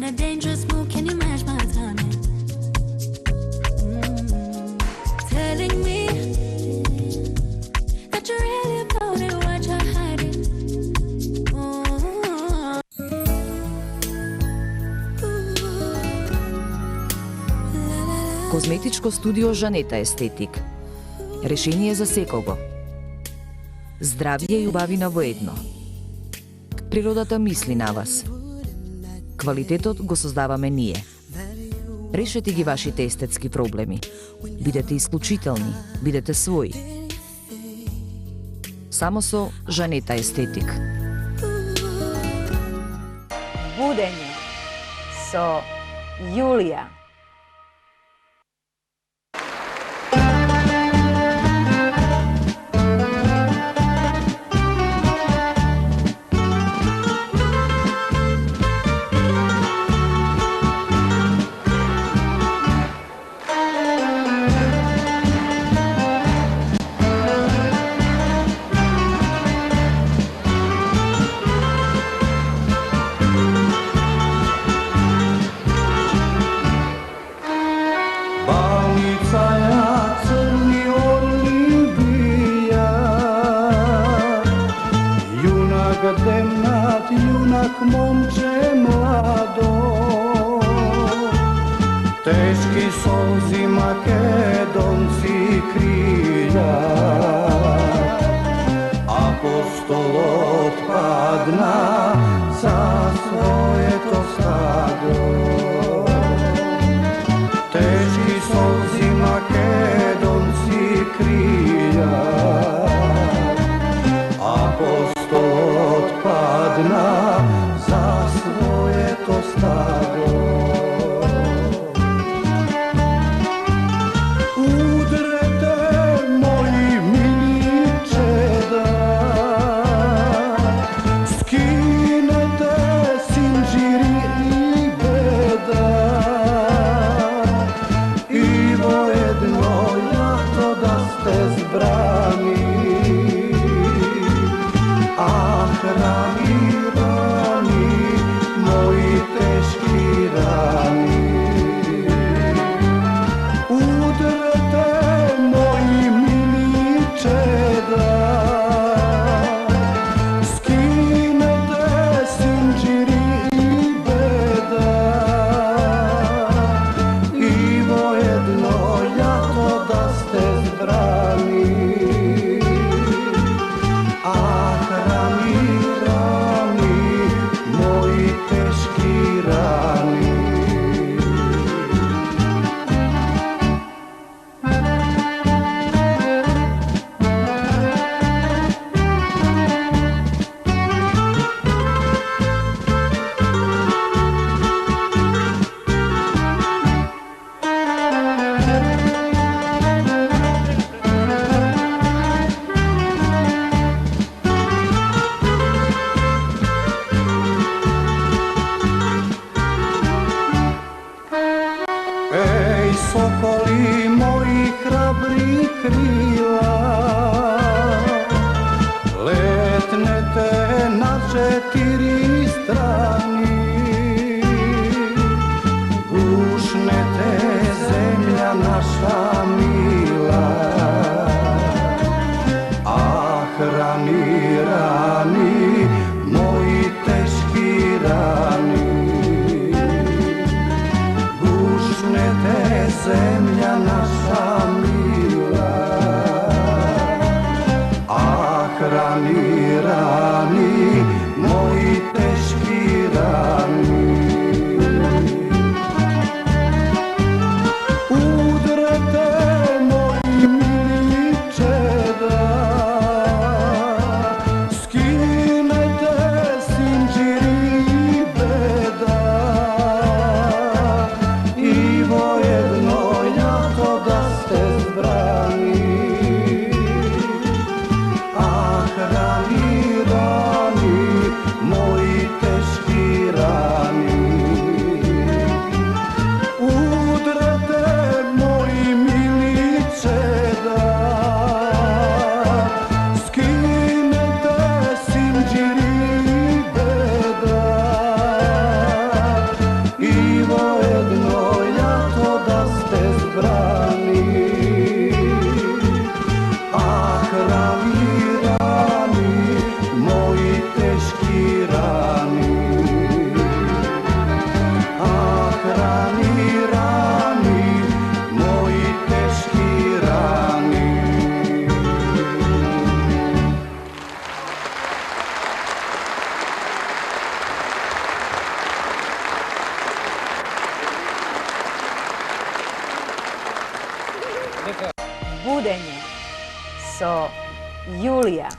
a dangerous move, can you match my timing? Telling me that you're really about it, what you're hiding. Козметичко студио Жанета Естетик. Решение за секого. Здравје и убавина во едно. Природата мисли на вас. Квалитетот го создаваме ние. Решете ги вашите естетски проблеми. Бидете исклучителни, бидете своји. Само со Жанета Естетик. Будење со Јулија. Momče mlado, teški solzi makedonci krilja, apostol otpadna za svoje to stado. Teški solzi makedonci krilja, apostol otpadna za svoje to stado. Udrete moji mili čeda, skinete sinđiri i beda, i vojedno jato da ste zbrani, a hrani moji teški rani. Udrete moji mili čeda, skinete sinđiri i beda, i vojedno jato da ste zbrani, a hrani moji teški rani. Ej, sokoli moji hrabri krila, letnete na 4 strani, gušnete zemlja naša mila, a hrani rani, moji teški rani. Gušnete zemlja naša mila, Будење со Јулија.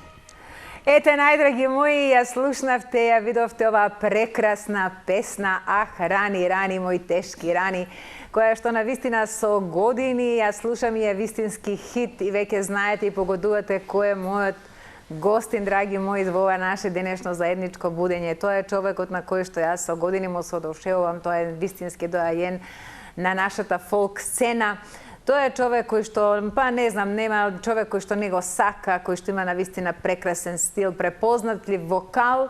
Ете, најдраги мои, ја слушнавте, ја видовте оваа прекрасна песна "Ах, рани, рани, мои тешки рани", која што навистина со години ја слушам и е вистински хит и веќе знаете и погодувате кој е мојот гостин, драги мои, во ова наше денешно заедничко будење. Тоа е човекот на кој што јас со години му се одушевувам, тоа е вистински доајен на нашата фолк сцена. Тоа е човек кој што, па не знам, нема човек кој што не го сака, кој што има навистина прекрасен стил, препознатлив вокал.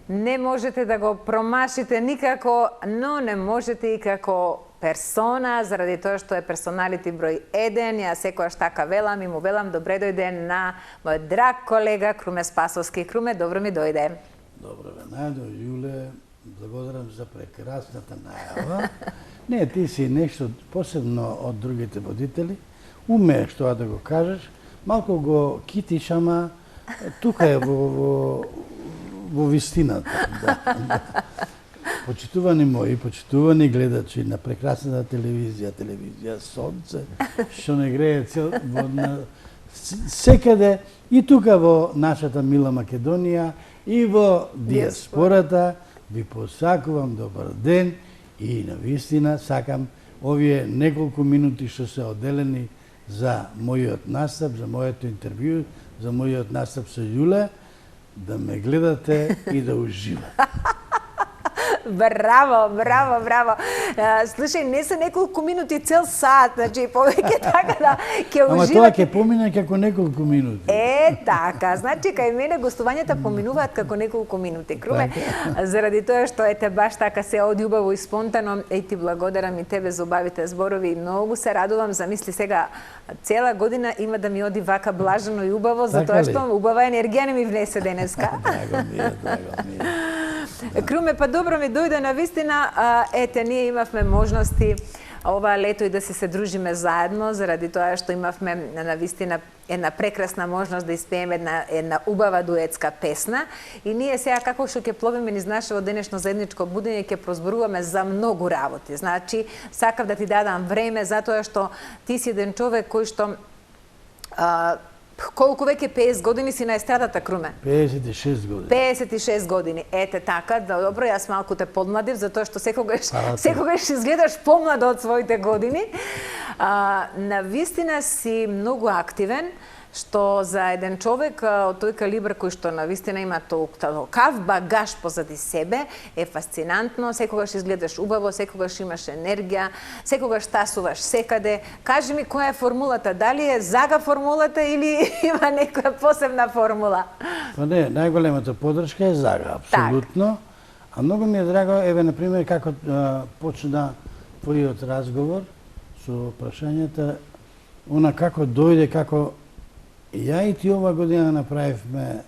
Не можете да го промашите никако, но не можете и како персона, заради тоа што е персоналити број 1. Ја секојаш така велам и му велам добре дојде на мојот драг колега Круме Спасовски. Круме, добро ми дојде. Добро ве најдо, Јуле, благодарам за прекрасната најава. Не, ти си нешто посебно од другите водители. Умееш тоа да го кажеш. Малку го китиш, ама тука е во вистината. Да. Почитувани мои, почитувани гледачи на прекрасната телевизија Сонце, што не грее цел секаде и тука во нашата мила Македонија и во диаспората, ви посакувам добар ден и навистина сакам овие неколку минути што се одделени за мојот настап, за моето интервју, за мојот настап со Јуле, да ме гледате и да уживате. Браво, браво, браво. Слушај, не се неколку минути, цел сат, значи повеќе така да ќе уживате. Ама тоа ќе помине како неколку минути. Така, значи кај мене гостувањата поминуваат како неколку минути. Круме, заради тоа што ете баш така се оди убаво и спонтано, ти благодарам и тебе за убавите зборови и многу се радувам, замисли сега цела година има да ми оди вака блажено и убаво, затоа што убава енергија не ми внесе денеска. Драго ми е. Круме, па добро ми дојде навистина, ете, ние имавме можности ова лето и да се дружиме заедно, заради тоа што имавме навистина една прекрасна можност да испееме една убава дуетска песна и ние сега како што ќе пловиме низ нашето денешно заедничко будење ќе прозборуваме за многу работи. Значи, сакав да ти дадам време затоа што ти си еден човек кој што колку веќе 50 години си на естрадата, Круме? 56 години. 56 години. Ете така, добро, јас малку те подмладив, затоа што секогаш изгледаш помладо од своите години. Навистина си многу активен, што за еден човек од тој калибр кој што навистина има толкав багаж позади себе, е фасцинантно, секогаш изгледаш убаво, секогаш имаш енергија, секогаш тасуваш секаде. Кажи ми која е формулата, дали е зага формулата или има некоја посебна формула? Па не, најголемата подршка е зага, апсолутно. А многу ми е драго, еве, например, како почна твојот разговор со прашањата, она како дојде, како ја и ти ова година направивме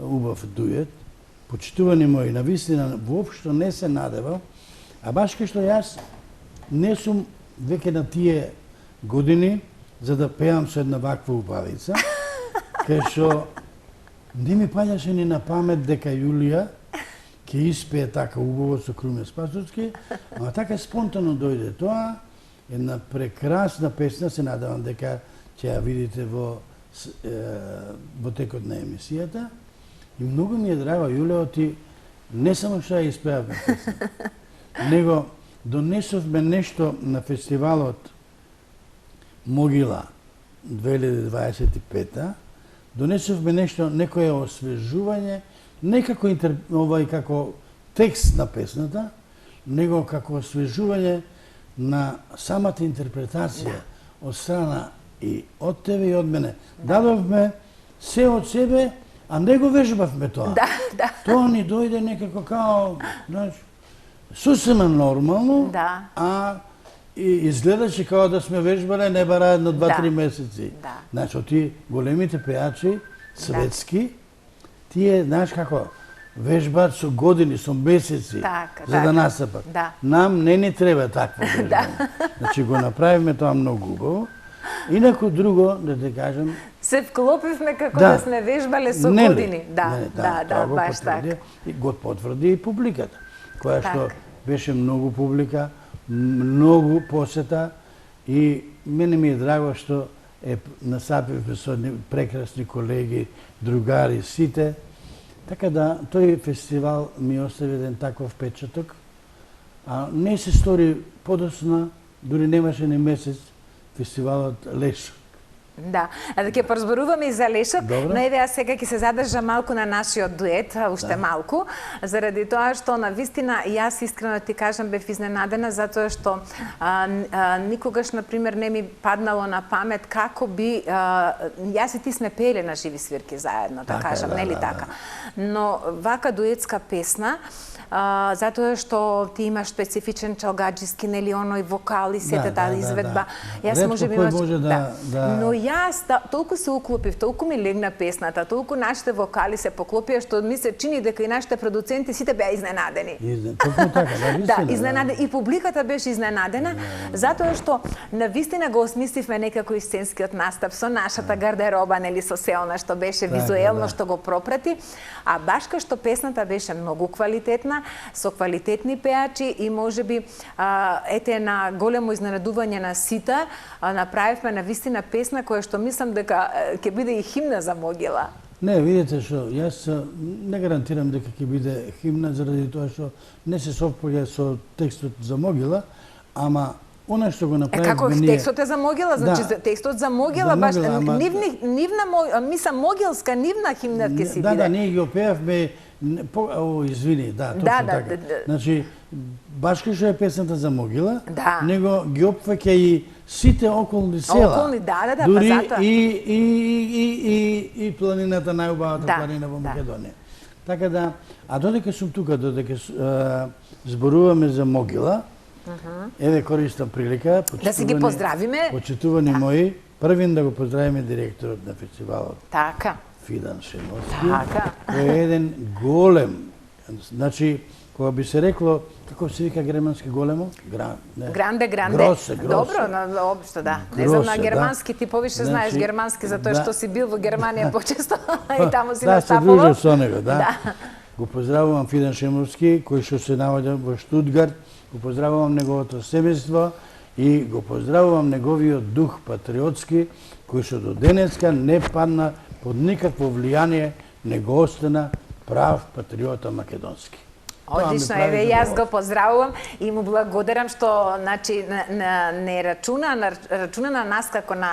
убав дует, почитувани мои, навистина воопшто не се надевам, а баш кај што јас не сум веќе на тие години за да пеам со една ваква убавица, кај што не ми паѓаше ни на памет дека Јулија ќе испее така убаво со Круме Спасовски, ама така спонтано дојде тоа, една прекрасна песна, се надевам дека ќе ја видите во текот на емисијата. И многу ми е драго, Јулео, ти не само што ја испеавме песна, него донесовме нешто на фестивалот Могила 2025-та, донесовме нешто, некое освежување, не како како текст на песната, него како освежување на самата интерпретација од страна и од тебе и од мене. Дадовме се од себе, а не го вежбавме тоа. Да. Тоа ни дојде некако као, знаеш, сосема нормално, а и изгледаше као да сме вежбале не бара едно 2-3 месеци. Значи, ти големите пејачи, светски, тие, знаеш како, вежбаат со години, со месеци, за да настапат. Нам не ни треба такво вежбање. Значи, го направивме тоа многу убаво. Инаку друго, да те кажам... Се вклопивме како да сме вежбале со години. Да, баш така. Го потврди и публиката, која што беше многу публика, многу посета и мене ми е драго што насапивме со прекрасни колеги, другари, сите. Така да, тој фестивал ми остави еден таков печаток. А не се стори подоцна, дури немаше ни месец, фестивалот Лешок. Да, а да ќе поразборуваме и за Лешок, Добро. но еве сега ќе се задржам малку на нашиот дует, уште малку, заради тоа што на вистина јас искрено ти кажам бев изненадена затоа што никогаш на пример не ми паднало на памет како би јас и ти сме пееле на живи свирки заедно, да кажам, нели така. Но вака дуетска песна затоа што ти имаш специфичен чалгаџиски, нели оној вокал и сета таа изведба. Јас можеби но јас толку се уклопив, толку ми легна песната, толку нашите вокали се поклопија што ми се чини дека и нашите продуценти сите беа изненадени. Токму така, да, изненадени и публиката беше изненадена затоа што навистина го осмисливме некако и сценскиот настап со нашата гардероба, нели со се она што беше визуелно што го пропрати, а баш кај што песната беше многу квалитетна, со квалитетни пеачи и можеби ете на големо изненадување на сите, направивме навистина песна која што мислам дека ќе биде и химна за Могила. Не, видите што, јас не гарантирам дека ќе биде химна заради тоа што не се совпаѓа со текстот за Могила, ама она што го направивме како ние... текстот е за Могила, значи текстот за Могила, баш нивна могилска нивна химна ќе си биде. Да, ние ги опеавме, извини, точно така. Значи, баш кај што е песната за Могила, него ги опфаќа и сите околни села. Околни, дури па затоа. И планината, најубавата планина во Македонија. Така да, а додека сум тука, додека зборуваме за Могила, еве користам прилика, да си ги поздравиме. Почитувани мои, првин да го поздравиме директорот на фестивалот. Така. Фидан Шеновски. Така. Кој е еден голем, значи, кога би се рекло, како се вика германски големо? Гранде. Гросе. Добро, обшто да. Не знам на германски, ти повише знаеш германски, затоа што си бил во Германија почесто и таму си настапувал. Да, се дружил со него, да. Го поздравувам Фидан Шеновски, кој што се наоѓа во Штутгарт, го поздравувам неговото семејство и го поздравувам неговиот дух патриотски, кој што до денеска не падна под никакво влијание, него остана прав патриота македонски. Одлично, еве јас го поздравувам и му благодарам што значи не рачуна на нас како на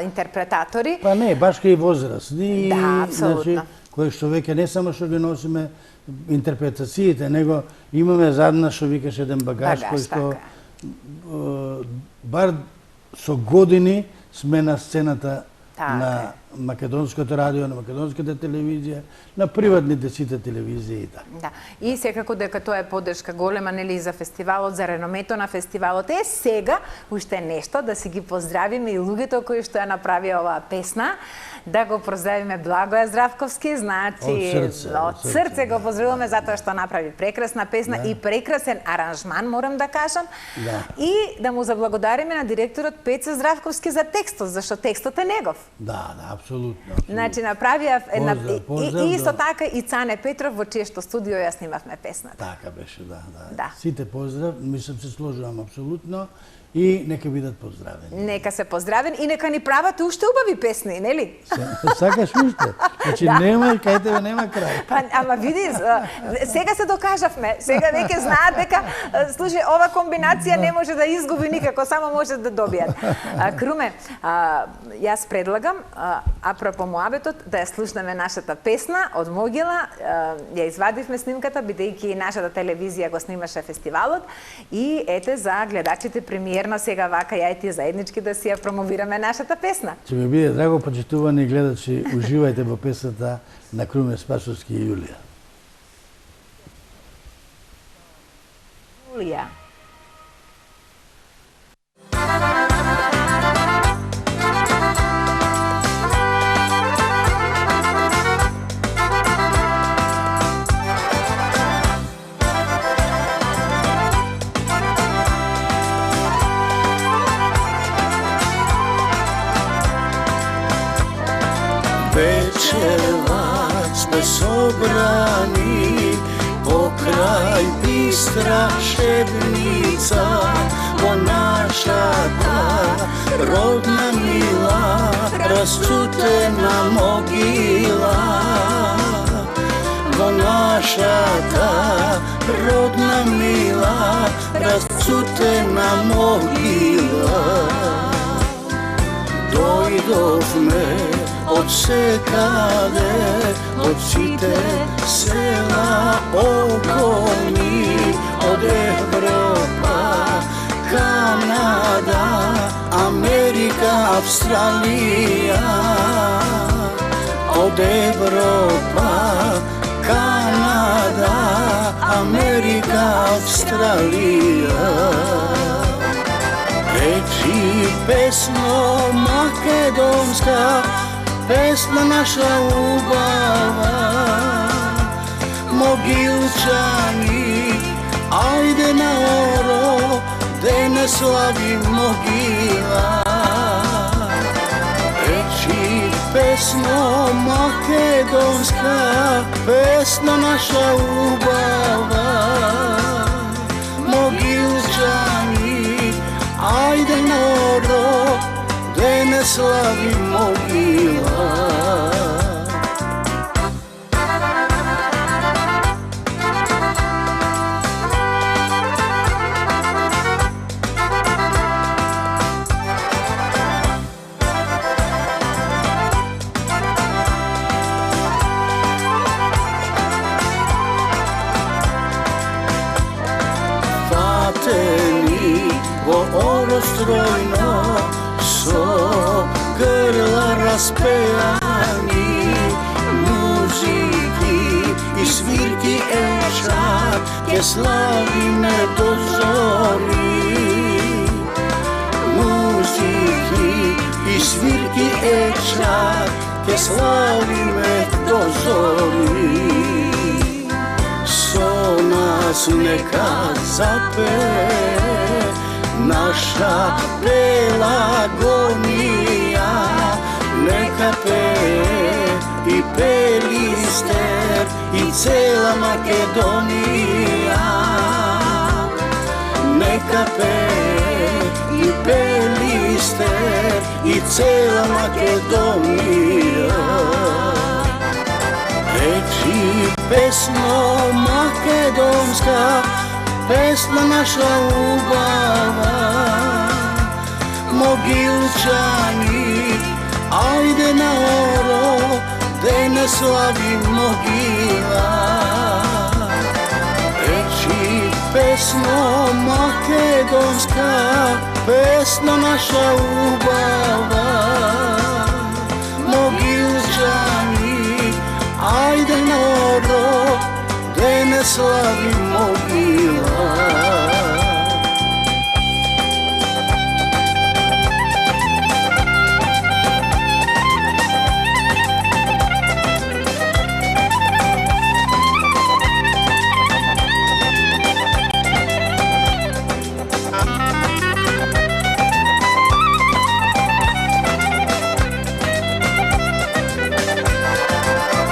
интерпретатори. Па не, баш кај возрастни, да, апсолутно. Кои што веќе не само што ги носиме интерпретациите, него имаме задна што викаш еден багаж кој што бар со години сме на сцената на македонското радио, на македонската телевизија, на приватните сите телевизии и така. Да. И секако дека тоа е поддршка голема нели за фестивалот, за реномето на фестивалот. Сега уште нешто да си ги поздравиме и луѓето кои што ја направија оваа песна, да го поздравиме Благоја Здравковски, значи од срце го поздравуваме затоа што направи прекрасна песна и прекрасен аранжман, морам да кажам. И да му заблагодариме на директорот Пеца Здравковски за текстот, зашто текстот е негов. Да, апсолутно. Значи направија една и исто така и Цане Петров во чието студио ја снимавме песната. Така беше, да. Сите поздрав, мислам се сложувам апсолутно. И нека бидат поздравени. Нека се поздравени и нека ни прават уште убави песни, нели? Сакаш уште? Значи нема, кај тебе нема крај. Па, ама види, сега се докажавме. Сега веќе знаат дека, слушај, ова комбинација не може да изгуби никако, само може да добијат. Круме, јас предлагам, апропо муабетот, да ја слушнеме нашата песна од Могила. Ја извадивме снимката, бидејќи и нашата телевизија го снимаше фестивалот. И ете за гледачите премиерна сега вака ја и ти заеднички да си ја промовираме нашата песна. Ќе ми биде драго, почитувани гледачи, уживајте во песната на Круме Спасовски и Јулија. Јулија. Вечерва сме собрани покрај бистра шебница во нашата родна мила расцутена могила во нашата родна мила, расцутена могила. Дојдовме од секаде, од сите села околни, од Европа, Канада, Америка, Австралија. Од Европа, Канада, Америка, Австралија. Речи песно македонска, песна наша убава. Могилчани, ајде на оро, де не слави могила. Речи песно македонска, песна наша убава. Могилчани, ајде моро, де не слави могила. Во оростројно со грла распеани, музики и свирки еча, ке славиме до зори. Музики и свирки еча, ке славиме до зори. Со нас нека запее наша Пелагонија, нека пее и Пелистер и цела Македонија. Нека пее и Пелистер и цела Македонија. Речи песно македонска, песна наша убава. Могилчани, ајде на оро, де не слави могила. Речи песно македонска, песна наша убава. Могилчани, ајде на оро, де не слави могила.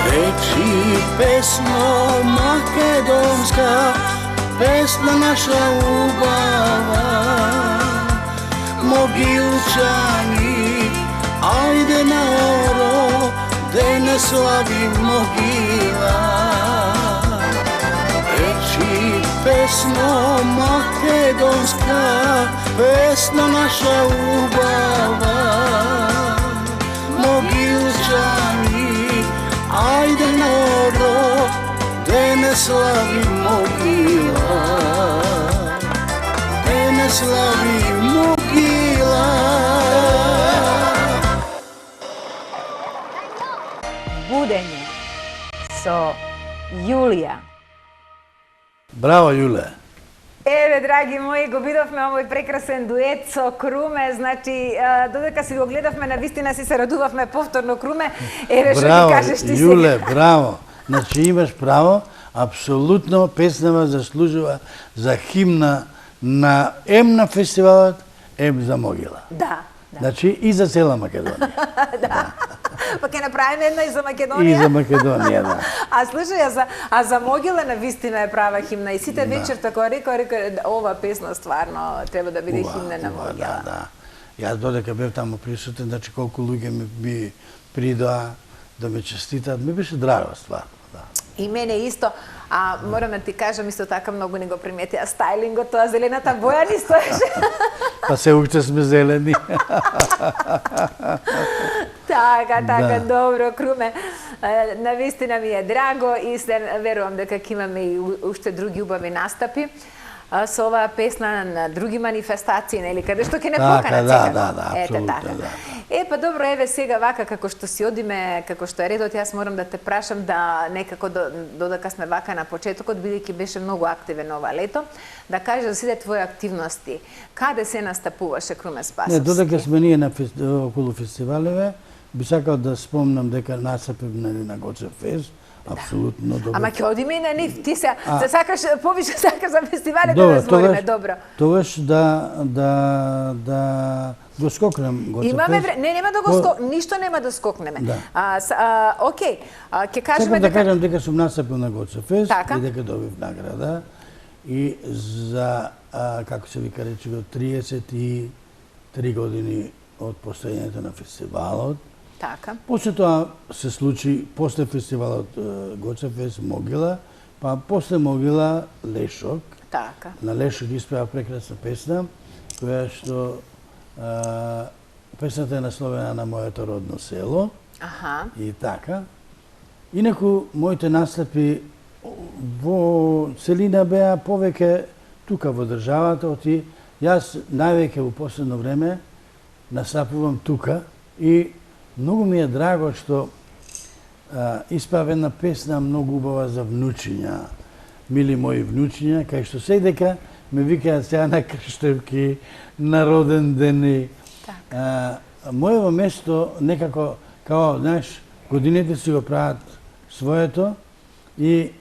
Речи песно македонска, песна наша убава. Могилчани, ајде на оро, де не слави могила. Речи песно македонска, песна наша убава. Могилчани, ајде на оро, де не слави могила. Де не слави могила. Будење со Јулија. Браво, Јуле. Еве, драги мои, го видовме овој прекрасен дует со Круме, значи, додека си го гледавме, навистина си се радувавме повторно Круме. Еве, што ти кажеш ти сега? Јуле, браво. Значи, имаш право, апсолутно песнава заслужува за химна на на фестивалот, за могила. Да. Значи, и за цела Македонија. Да. Па ќе направиме една и за Македонија. И за Македонија, да. А слушај, а за могила навистина е права химна. И сите вечерта кога рекоа, ова песна стварно треба да биде химна на могила. Да. Јас додека бев таму присутен, значи колку луѓе ми придоа да ме честитаат, ми беше драго стварно, да. И мене исто, а морам да ти кажам, исто така многу не го приметија стајлингот, тоа зелената боја ни стоеше. Па се уште сме зелени. Така, добро, Круме. Навистина ми е драго и се верувам дека ќе имаме и уште други убави настапи со оваа песна на други манифестации, нели, каде што ќе не покана секако. Да, апсолутно, да. Па добро, еве сега вака, како што си одиме, како што е редот, јас морам да те прашам да некако додека сме вака на почетокот, бидејќи беше многу активен ова лето, да кажеш за сите твои активности. Каде се настапуваше Круме Спасовски? Не, додека сме ние околу фестивалеве, би сакал да спомнам дека настапив на Гоце Фест, апсолутно добро. Ама ќе одиме и на нив. Ти се сакаш повише сакаш за фестивалите да збориме, добро. Тогаш да го скокнем Гоце Фест. Имаме не, нема да го ништо нема да скокнеме. Океј, ќе кажеме дека... да кажам дека сум настапил на Гоце Фест и дека добив награда и за, како се вика речи, 33 години од постојањето на фестивалот. Така. После тоа се случи, после фестивалот Гоце Фест Могила, па после Могила Лешок. Така. На Лешок испева прекрасна песна, која што песната е насловена на моето родно село. Аха. И така. Инаку моите настапи во целина беа повеќе тука во државата, оти јас највеќе во последно време настапувам тука и многу ми е драго што испева една песна многу убава за внучиња, мили мои внучиња, кај што секдека ме викаат сега на крштевки, на роден дени. Моево место некако, као, знаеш, годините си го прават своето и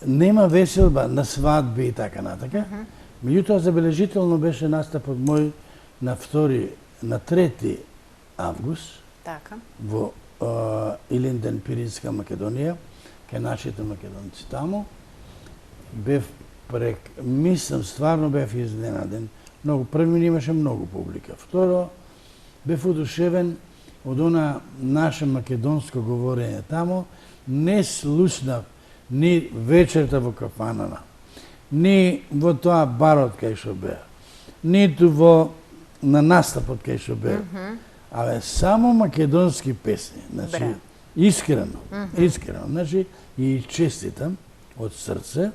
нема веселба на свадби и така натака. Меѓутоа забележително беше настапот мој на 3 август во Илинден, Пиринска Македонија, кај нашите македонци таму. Бев мислам, стварно бев изненаден. Први имаше многу публика. Второ, бев удушевен од она наше македонско говорење таму. Не слушнав ни вечерта во кафанана, ни во тоа барот кај што беа, ниту на настапот кај што беа. Абе, само македонски песни. Значи, искрено, значи, и честитам од срце,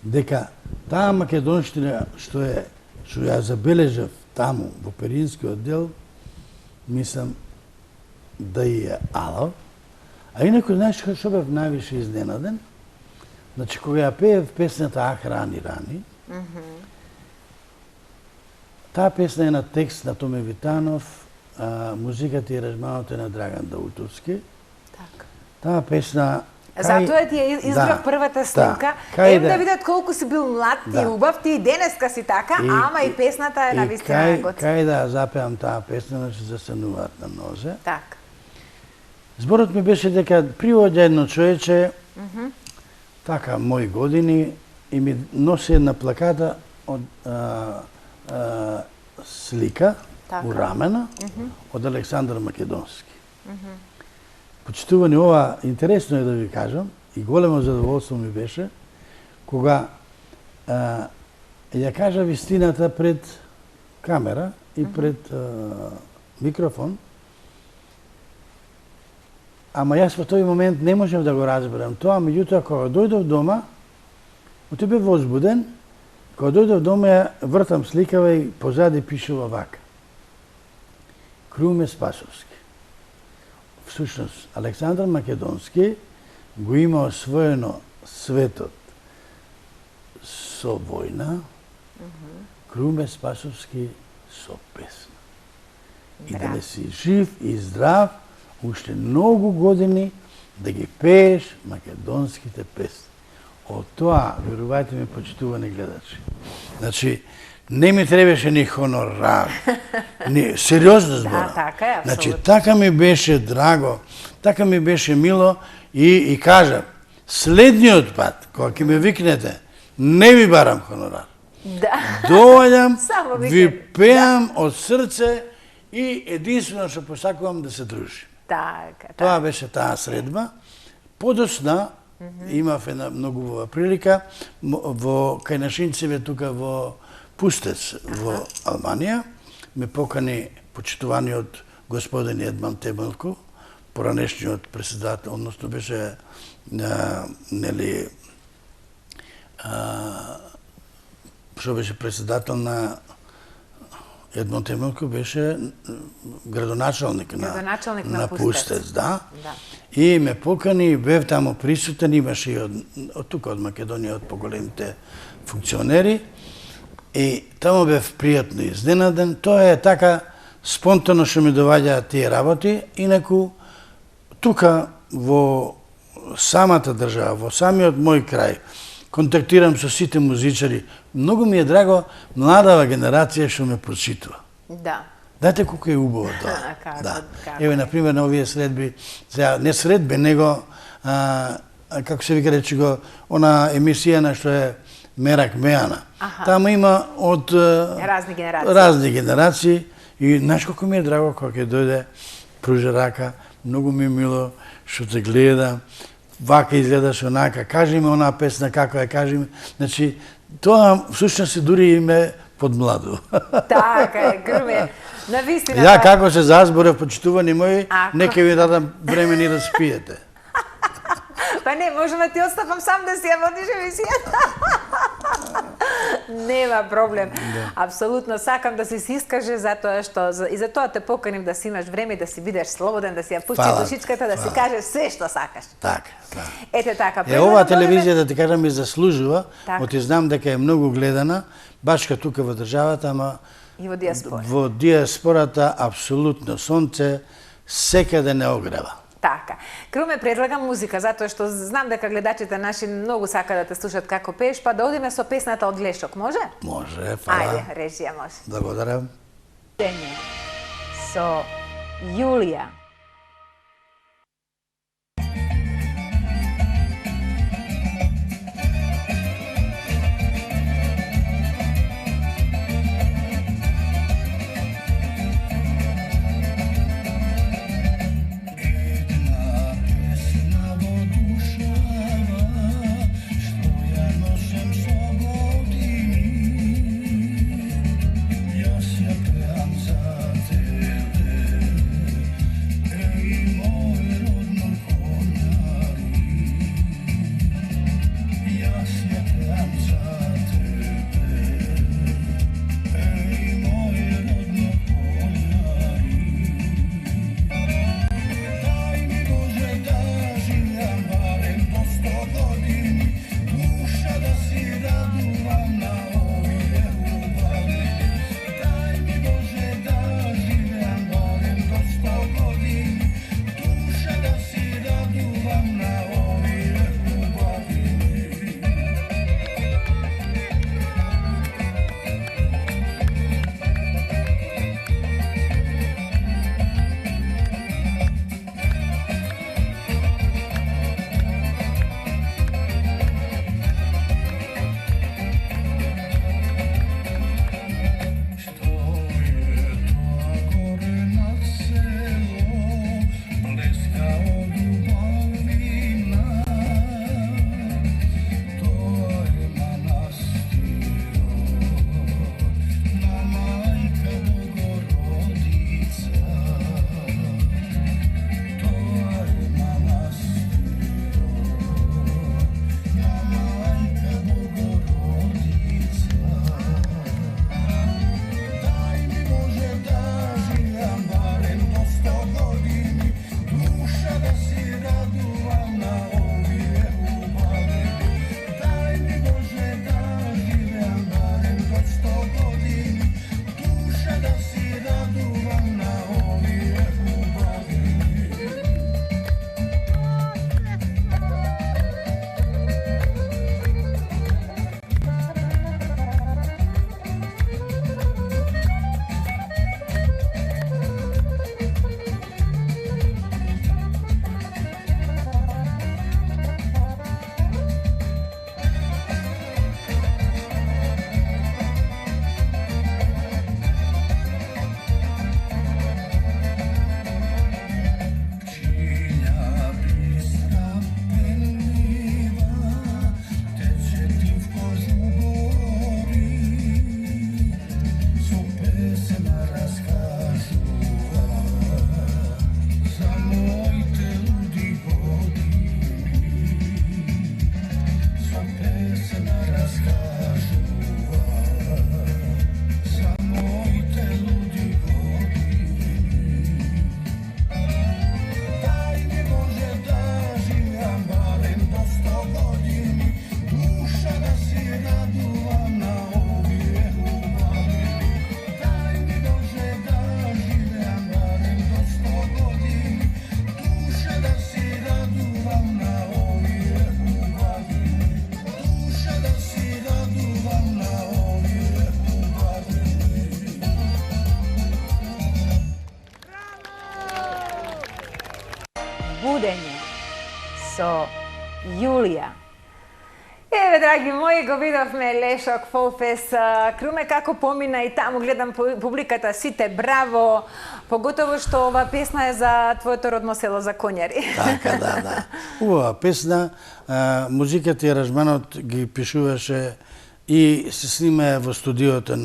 дека таа македонштина што ја забележав таму, во Перинскиот дел, мислам да ја алав. А инако, знаеш што бев највише изненаден? Значи, кога ја пеев песната Ах, рани, рани, таа песна е на текст на Томе Витанов, музиката и аранжманот е на Драган Даутовски. Таа песна... Затоа ти ја избрав првата снимка. Да видат колку си бил млад и убав, ти и денеска си така, ама и песната е навистина готина. Кај да запеам таа песна, значи застануваат на нозе. Така. Зборот ми беше дека привоѓа едно човече, така, мои години, и ми носи една плаката од слика урамена од Александар Македонски. Почитувани ова, интересно е да ви кажам, и големо задоволство ми беше, кога ја кажа вистината пред камера и пред микрофон, ама јас во тој момент не можев да го разберам тоа, меѓутоа кога дојдов дома, оти бев возбуден, кога дојдов дома ја вртам сликава и позади пишува вака. Круме Спасовски. Всушност, Александар Македонски го има освоено светот со војна, Круме Спасовски со песна. И да не си жив и здрав, уште многу години да ги пееш македонските песни. Од тоа, верувајте ми, почитувани гледачи. Значи, не ми требаше ни хонорар, ни сериозно зборам. Да, така е, апсолутно. Значи, така ми беше драго, така ми беше мило и кажам, следниот пат, кога ќе ме викнете, не ви барам хонорар. Доаѓам, Само ви викенд. пеам од срце и единствено што посакувам да се дружим. Така, Тоа беше таа средба. Подосна имав една многу убава прилика во кај нашинцеве тука во Пустец во Албанија. Ме покани почитуваниот господин Едман Темелко, поранешниот председател, односно беше нели што беше председател на Едмон Темелко беше градоначалник на Пустец, да. И ме покани, бев тамо присутен, имаше и од тука, од Македонија, од поголемите функционери. И тамо бев пријатно изненаден. Тоа е така спонтано што ми доваѓаат тие работи. Инаку, тука во самата држава, во самиот мој крај, контактирам со сите музичари. Многу ми е драго младава генерација што ме прочитува. Да. Знаете колку е убаво тоа? Да. Еве, например, на овие средби, не средби, него, како се вика речи го, она емисија на што е Мерак Меана. Таму има од разни генерации и знаеш колку ми е драго кога ќе дојде, пружа рака, многу ми е мило што те гледа, вака изгледаш онака, кажи ми онаа песна како ја кажи ми. Значи, тоа всушност се дури и ме подмладу. Така е, Круме. Навистина. Ја како се зазборев, почитувани мои, нека ви дадам време ни да спиете. Па не, можам да ти оставам сам да си ја водиш емисијата. Нема проблем. Апсолутно сакам да си искаже затоа што и затоа те поканим да си имаш време да си бидеш слободен, да си ја пуштиш душичката, да си кажеш се што сакаш. Така, да. Ете така. Оваа телевизија, да ти кажам, ми заслужува, оти знам дека е многу гледана, баш ка тука во државата, ама и во диаспора. Во диаспората апсолутно сонце секаде не огрева. Така. Круме, предлагам музика, затоа што знам дека гледачите наши многу сака да те слушат како пееш, па да одиме со песната од Глешок, може? Може, фала. Ајде, режија може. Благодарам. Со Јулија. со Јулија. Еве, драги мои, го видовме Лешок Фолфест. Круме, како помина и таму, гледам публиката, сите браво, поготово што ова песна е за твоето родно село, за Конјари. Така, да. Убава песна, музиката и аранжманот ги пишуваше и се снима во студиото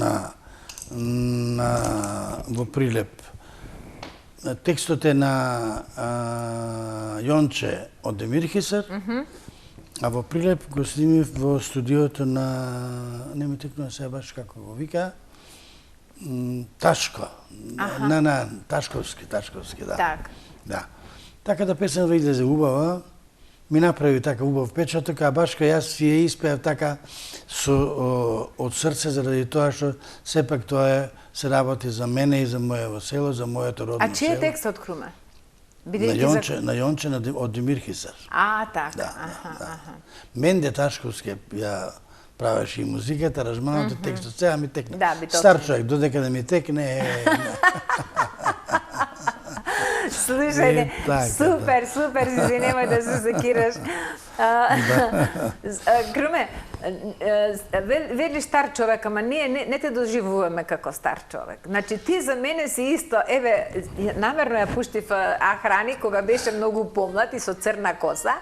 во Прилеп. Текстот е на Јонче од Демирхисар, а во Прилеп го снимив во студиото на, не ми текнува сега баш како го вика, Ташко. На Ташковски, да. Так. Да. Така да песната излезе убава, ми направи така убав печаток, а баш кај јас си ја испеав така од срце, заради тоа што сепак тоа се работи за мене и за моето село, за моето родно село. А чиј е текстот, Круме? На Јонче од Демирхисар. Така. Да. Менде Ташковски ја правеше и музиката, аранжманот, текстот, сега ми текне. Стар човек, додека да ми текне... Слушајте, супер, немој да се секираш. Круме, вели стар човек, ама ние не те доживуваме како стар човек. Значи, ти за мене си исто, еве, намерно ја пуштив Ахрани, кога беше многу помлад и со црна коса,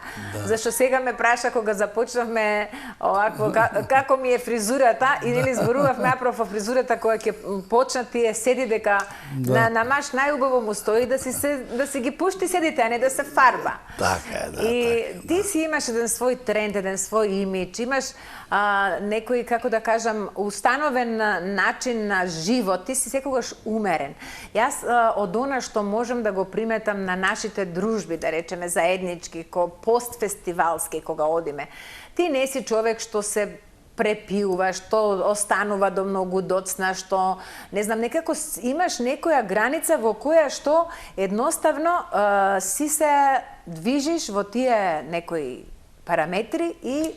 зашто сега ме праша кога започнавме овакво, како ми е фризурата, и нели зборувавме апрофо фризурата која ќе почна, тие седи дека на маш најубаво му стои да си ги пушти седите, а не да се фарба. Така е, да. И ти си имаш еден свој тренд, еден свој имидж, имаш некој, како да кажам, установен начин на живот, ти си секогаш умерен. Јас од она што можам да го приметам на нашите дружби, да речеме заеднички, постфестивалски, кога одиме, ти не си човек што се препиува, што останува до многу доцна, што, не знам, некако имаш некоја граница во која што едноставно си се движиш во тие некои параметри и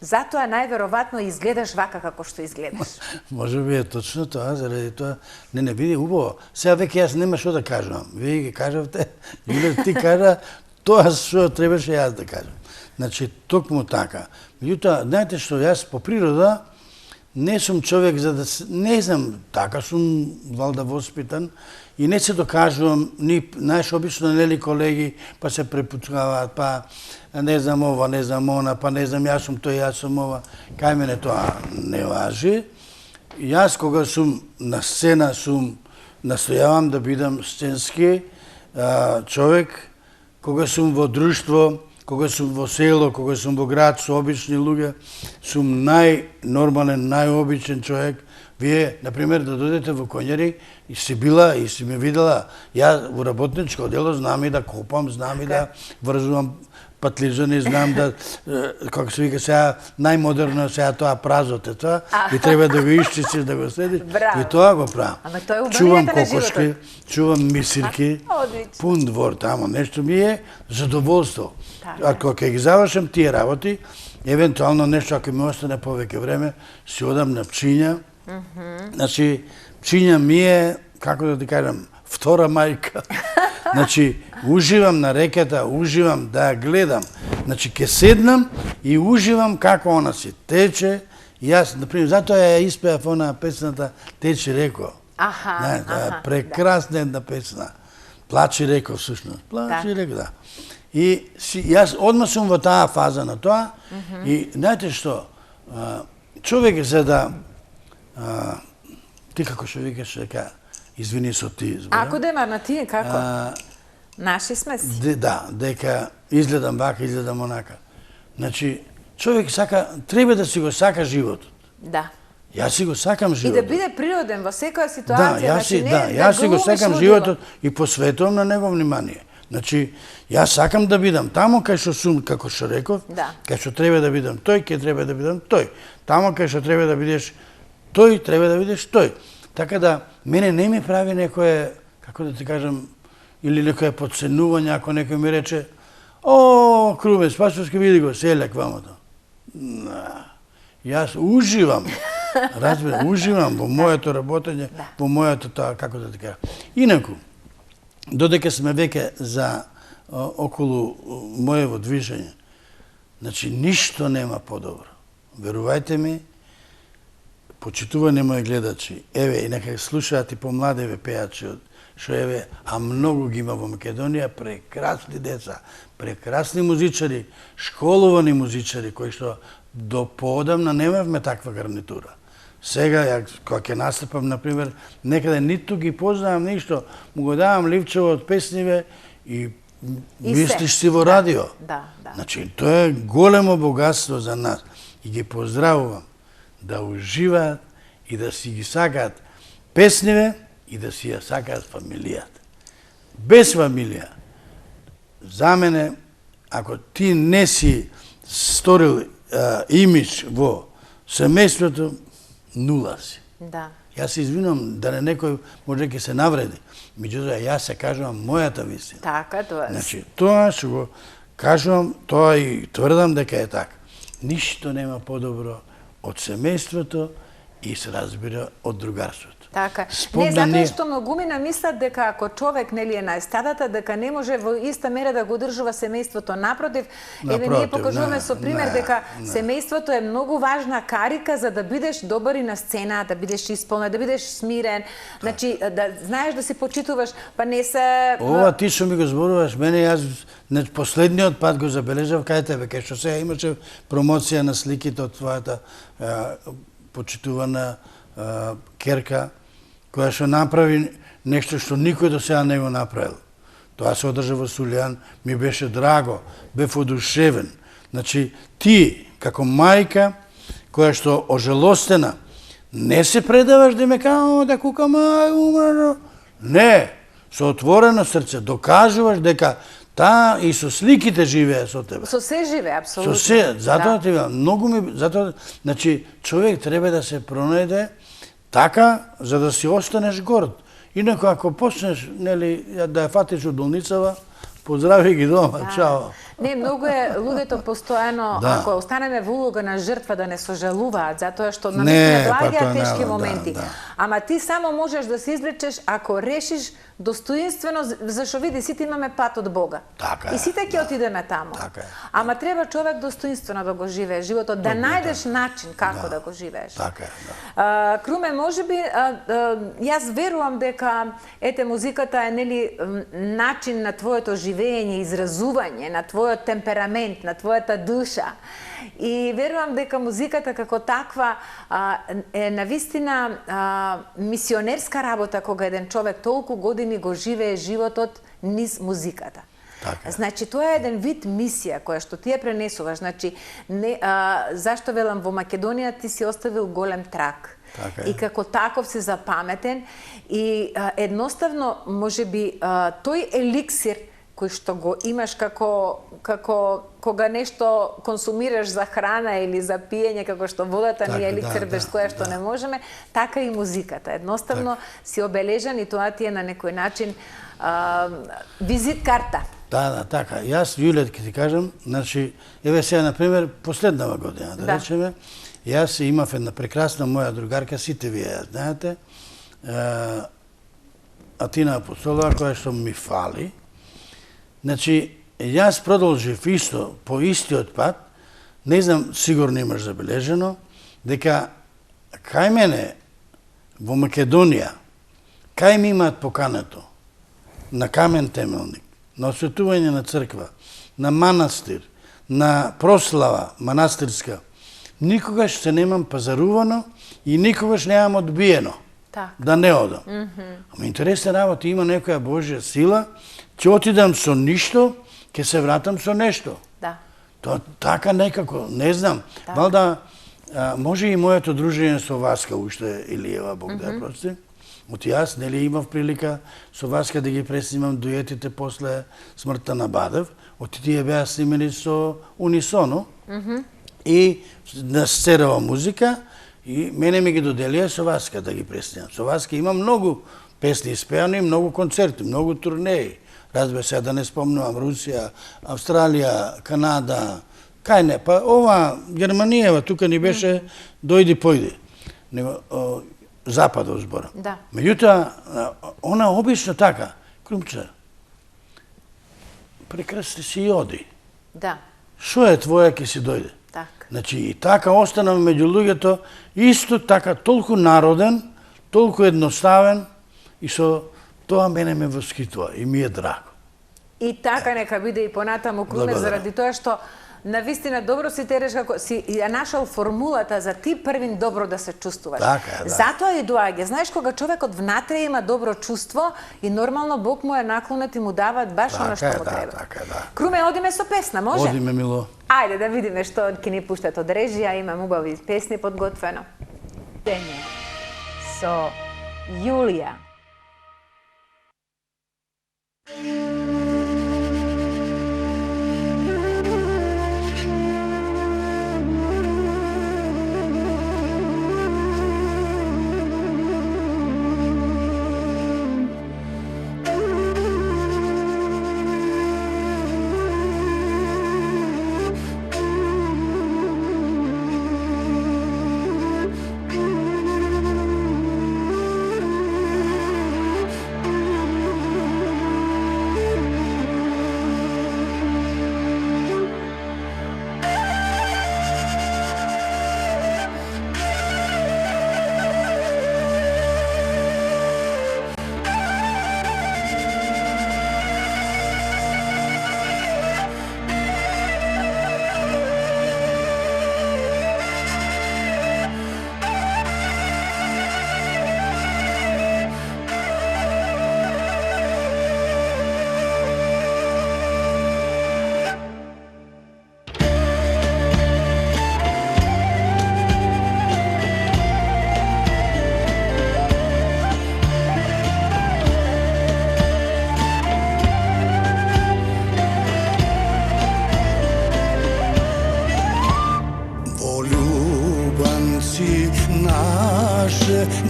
затоа најверојатно изгледаш вака како што изгледаш. Може би е точно тоа, заради тоа не биде убаво. Сега веќе јас нема што да кажувам. Вие ги кажавте, Јулија ти кажа тоа што требаше јас да кажам. Значи, токму така. Меѓутоа, знаете што, јас по природа не сум човек за да се... Не знам, така сум валда воспитан и не се докажувам, знаеш, обично, нели, колеги, па се препуцкаваат, па не знам ова, не знам она, па не знам, јас сум тој, јас сум ова. Кај мене тоа не важи. Јас, кога сум на сцена, настојавам да бидам сценски човек, кога сум во друштво, кога сум во село, кога сум во град со обични луѓе, сум најнормален, најобичен човек. Вие, например, да додете во Конјари и си била и си ме видела, ја во работничко дело знам и да копам, знам и да врзувам патлижани, знам да, како се вика сега, најмодерно сега тоа празот е тоа, и треба да го исчистиш, да го следиш, и тоа го правам. Чувам кокошки, чувам мисирки, пун двор тамо, нешто ми е задоволство. Ако ќе ги завршам тие работи, евентуално нешто, ако ми остане повеќе време, си одам на Пчиња. Значи, Пчиња ми е, како да ти кажам, втора мајка. Значи, уживам на реката, уживам да ја гледам. Значи, ке седнам и уживам како она си тече. И јас, например, затоа ја испеав она песната Тече реко. Прекрасна една песна. Плачи реко, всушност. Плачи реко, да. И јас одма сум во таа фаза на тоа. И знаете што, човек за да... Ти како што викаш, дека извини со ти зборам. Ако дема на ти, како? Наши сме си. Да, дека изгледам вака, изгледам онака. Значи, човек треба да си го сака животот. Да. Јас си го сакам животот. И да биде природен во секоја ситуација. Јас си го сакам животот и посветувам на него внимание. Значи, јас сакам да бидам тамо кај што сум, како што реков, кај што треба да бидам тој, ќе треба да бидам тој. Тамо кај што треба да бидеш тој, треба да бидеш тој. Така да, мене не ми прави некое, како да ти кажам, или некое подценување, ако некој ми рече, о, Круме, Спасовски, види го, селек вамото. Јас уживам, разбирам, уживам во моето работење, во моето тоа, како да ти кажам. Инаку, додека сме веќе за околу моево движење. Значи, ништо нема подобро. Верувајте ми, почитувани мои гледачи, еве, и нека слушаат и помладеве пејачи, што еве, а многу ги има во Македонија, прекрасни деца, прекрасни музичари, школувани музичари, кои што до поодамна немавме таква гарнитура. Сега, кога ќе настапам, например, некаде ниту ги познавам ништо, му го давам ливчево од песниве и мислиш си во радио. Да. Значи, тоа е големо богатство за нас. И ги поздравувам да уживаат и да си ги сакаат песниве и да си ја сакаат фамилијата. Без фамилија, за мене, ако ти не си сторил имидж во семејството, нула си. Да. Јас се извинувам да некој може ќе се навреди. Меѓутоа, јас се кажувам мојата вистина. Така, тоа. Значи, тоа што го кажувам, тоа и тврдам дека е така. Ништо нема подобро од семејството и се разбира од другарството. Така. Не, затоа што многумина мислат дека ако човек нели е на естрадата, дека не може во иста мера да го одржува семејството. Напротив, еве ние покажуваме со пример дека семејството е многу важна карика за да бидеш добар и на сцена, да бидеш исполнет, да бидеш смирен, значи да знаеш да се почитуваш, па не се Ова ти што ми го зборуваш, мене јас последниот пат го забележав кај тебе, кај што сега имаше промоција на сликите од твојата почитувана керка, која што направи нешто што никој до сега не го направил. Тоа се одржа во Сулијан, ми беше драго, бев одушевен. Значи, ти, како мајка, која што ожалостена, не се предаваш да ме као да кукам, ај, умрано. Не, со отворено срце, докажуваш дека таа и со сликите живее со тебе. Со се живее, апсолутно. Со се, затоа ти многу ми, затоа, значи, човек треба да се пронајде така, за да си останеш горд. Инако, ако почнеш, нели, да ја фатиш од болницава, поздрави ги дома, чао. Не, многу е луѓето постојано, ако останеме во улога на жртва, да не сожалуваат, затоа што на мислиме благија тешки моменти. Ама ти само можеш да се извлечеш ако решиш достоинствено, зашто види, сите имаме пат од Бога. Така е. И сите ќе отидеме таму. Така е. Ама треба човек достоинствено да го живее животот, да најдеш начин како да го живееш. Така е, Круме, можеби, јас верувам дека, ете, музиката е, нели, начин на твоето живење, изразување, на твојот темперамент, на твојата душа. И верувам дека музиката како таква е навистина мисионерска работа кога еден човек толку години го живее животот низ музиката. Така. Значи, тоа е еден вид мисија која што ти ја пренесуваш. Значи, зашто велам, во Македонија ти си оставил голем трак. Така. И како таков си запаметен и едноставно, можеби, тој еликсир кој што го имаш како кога нешто консумираш за храна или за пиење, како што водата ни е еликсир без која што не можеме, така и музиката. Едноставно си обележан и тоа ти е на некој начин визит карта. Да, така. Јас, Јулија, ќе ти кажам, значи, еве сега, например, последнава година, да речеме, јас имав една прекрасна моја другарка, сите вие ја знаете, Атина Апостолова, која што ми фали. Значи, јас продолжив исто, по истиот пат, не знам, сигурно имаш забележено, дека кај мене во Македонија, кај ми имаат покането на камен темелник, на осветување на црква, на манастир, на прослава манастирска, никогаш се немам пазарувано и никогаш немам одбиено да не одам. Ама интересна работа, има некоја Божја сила, ќе отидам со ништо, ќе се вратам со нешто. Да. Тоа така некако, не знам. Валда, може и моето дружење со Васка уште Илиева, Бог да ја прости. Оти јас, нели имав прилика со Васка да ги преснимам дуетите после смртта на Бадев. Оти тие беа снимени со унисоно и на сцерова музика и мене ми ги доделија со Васка да ги преснимам. Со Васка има многу песни испеани, многу концерти, многу турнеи. Разбира се, да не спомнувам Русија, Австралија, Канада, кај не, па ова Германијева тука ни беше дојди појди. Западов збора. Да. Меѓутоа, она обично така, Крумче, прекрсти се и оди. Да, Шо е твоја ќе си дојде. така. Значи и така останав меѓу луѓето, исто така толку народен, толку едноставен и со тоа мене ме воскитува и ми е драго. И така нека биде и понатаму, Круне, Благодарам. заради тоа што навистина добро си тереш како си ја нашал формулата за ти првин добро да се чувствуваш. Така е, да. Затоа и доаѓа. Знаеш, кога човекот внатре има добро чувство и нормално Бог му е наклонет и му даваат баш Така она што е, му да, треба. така е, да. Круме, одиме со песна, може? Одиме, мило. Ајде да видиме што ќе ни пуштат од режија, имам убави песни подготвено. Дење со Јулија.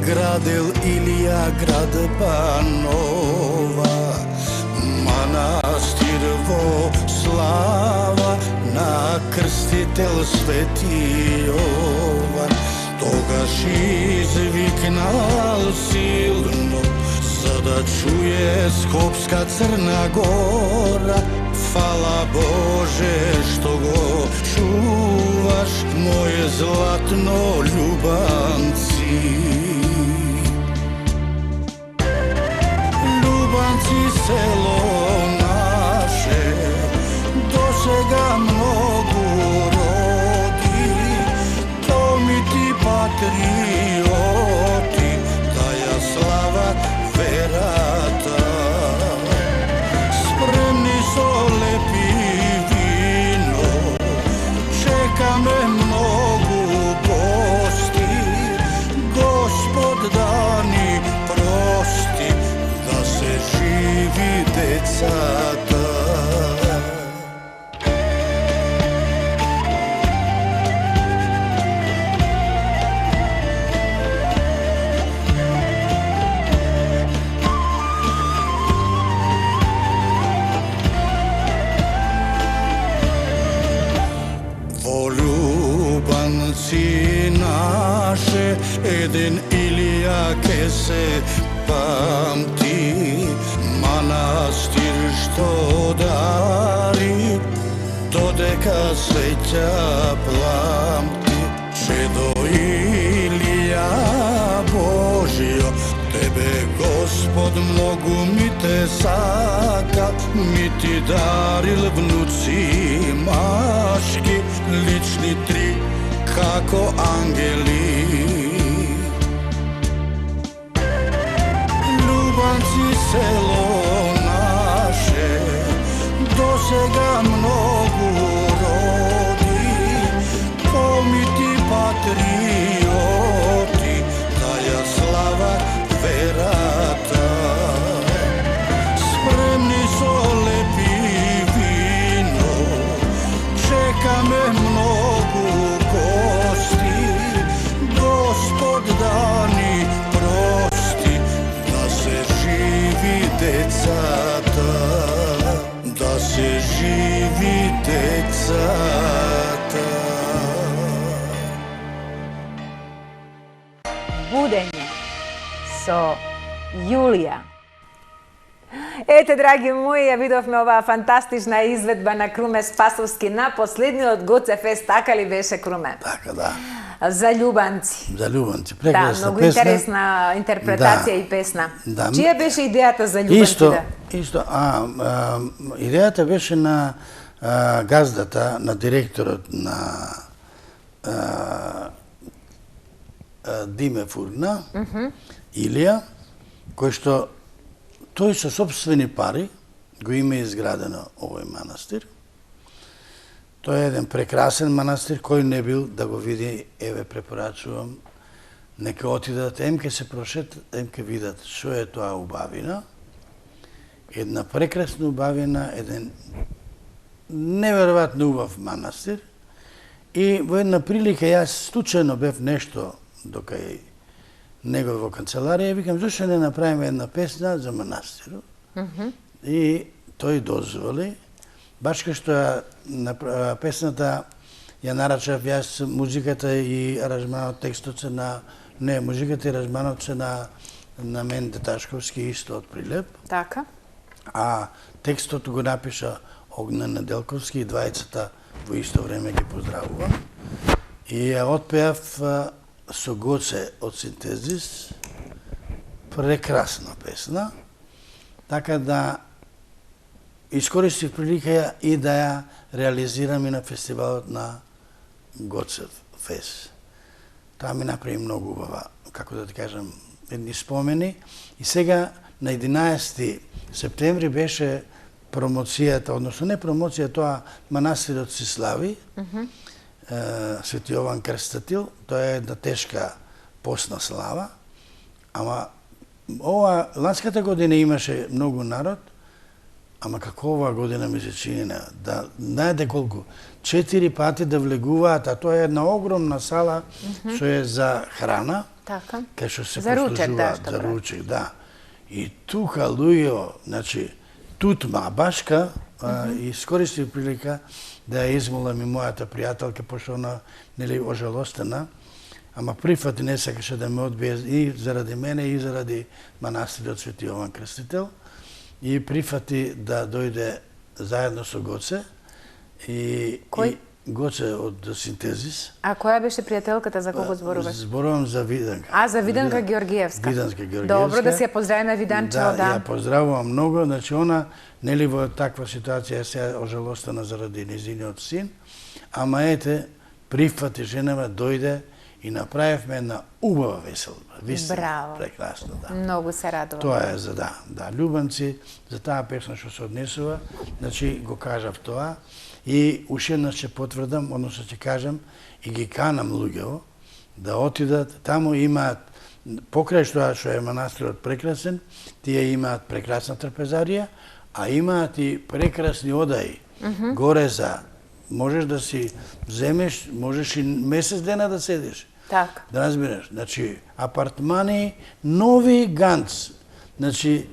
Градел Илија град Панова, манастир во слава на крстител Свети Јован. Тогаш извикнал силно, за да чуе Скопска Црна Гора. Фала Боже што го чуваш, моје златно љубанци. Љубанци село наше, досега многу роди, томити патриоти, да ја слават верата. Спремни со лепи вино, чекаме многу гости, Господ да ни прости, да се живи децата. Наше еден Илија ке се памти, манастир што дари, додека светја пламти. Чедо Илија Божио, тебе Господ многу ми те сака, ми ти дарил внуци машки, лични три како ангели. Љубанци село наше, досега многу роди, помити патриоти, да ја слават верата. Спремни со лепи вино, чекаме многу гости, Господ да ни прости, да се живи децата, да се живи децата. Будење со Јулија. Ете, драги мои, ја видовме оваа фантастична изведба на Круме Спасовски на последниот Гоце фест, така ли беше, Круме? Така, да. За љубанци. За љубанци, прекрасна песна. Да, многу песна. интересна интерпретација и песна. Да. Чија беше идејата за љубанци? Исто, идејата беше на газдата, на директорот на Диме Фурна, Илија, кој што тој со собствени пари го има изградено овој манастир. Тој е еден прекрасен манастир, кој не бил да го види, еве препорачувам, нека отидат, ке се прошет, ке видат што е тоа убавина. Една прекрасна убавина, еден неверојатно убав манастир. И во една прилика јас случајно бев нешто докај него во канцеларија и викам зошто не направиме една песна за манастирот. И тој дозволи. Баш кај што песната ја нарачав јас, музиката и аранжманот, текстот се на музиката и аранжманот се на Менде Ташковски исто од Прилеп. Така. А текстот го напиша Огнен Неделковски и двајцата во исто време ги поздравувам. И ја отпеав со Гоце од Синтезис, прекрасна песна, така да искористив прилика и да ја реализирам и на фестивалот на Гоцев фест. Таа ми направи многу убава, како да ти кажам, едни спомени. И сега на 11 септември беше промоцијата, односно не промоција, тоа манастирот се слави, Свети Јован Крстатил, тоа е една тешка постна слава, ама ова ланската година имаше многу народ, ама како оваа година ми се чини да знаете колку 4 пати да влегуваат, а тоа е една огромна сала што е за храна, така, кај што се за ручек, за ручек, да. И тука луѓе, значи тутма башка, искористив прилика да ја измолам и мојата пријателка, пошто она нели ожалостена, ама прифати не сакаше да ме одбие и заради мене и заради манастирот Свети Јован Крстител, и прифати да дојде заедно со Гоце и Кој? Гоце од Синтезис. А која беше пријателката, за кого зборуваш? Зборувам за Виданка. А, за Виданка Георгиевска. Виданска Георгиевска. Добро, да се ја поздравиме Виданчево, да. Ја поздравувам многу, значи она, нели во таква ситуација се ожалостена заради низиниот син, ама ете, прифати женава, дојде и направивме една убава веселба. Браво. Прекрасно, да. Многу се радувам. Тоа е за да, љубанци, за таа песна што се однесува, значи го кажав тоа и уште еднаш ќе потврдам, односно ќе кажам и ги канам луѓето да отидат, таму имаат покрај што е манастирот прекрасен, тие имаат прекрасна трпезарија, а имаат и прекрасни одаи. Горе за можеш да си земеш, можеш и месец дена да седиш. Така. Да разбираш, значи апартмани нови ганц. Значи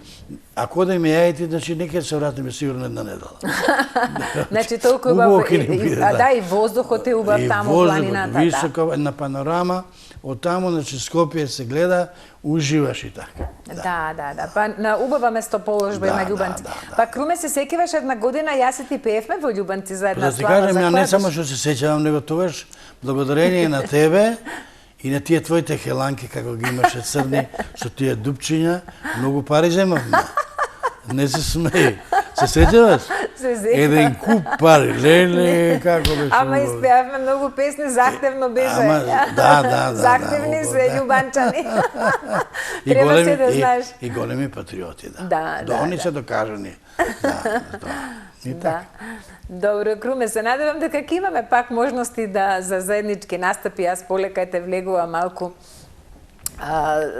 ако да ми јајте, значи нека се вратиме сигурно една недела. Значи толку убав, да, и воздухот е убав таму во планината, да. Висока една панорама, од таму, значи Скопје се гледа, уживаш и така. Да. Па на убава местоположба има Љубанци. Па Круме, се сеќаваш една година, јас и ти пеевме во Љубанци за една слава. Да ти кажам, ја не само што се сеќавам, него тогаш благодарение на тебе и на тие твоите хеланки, како ги имаше црни, со тие дупчиња, многу пари земавме. Не се смеј. Се сеќаваш? Се сеќавам. Еден куп пари, леле, како беше. Ама испеавме многу песни, захтевно беше. Да. Захтевни се љубанчани. Требаше да знаеш. И големи патриоти, да. Да. Они се докажани. Да. И така. Добро, Круме, се надевам дека ќе имаме пак можности да за заеднички настапи, јас полека те влегува малку.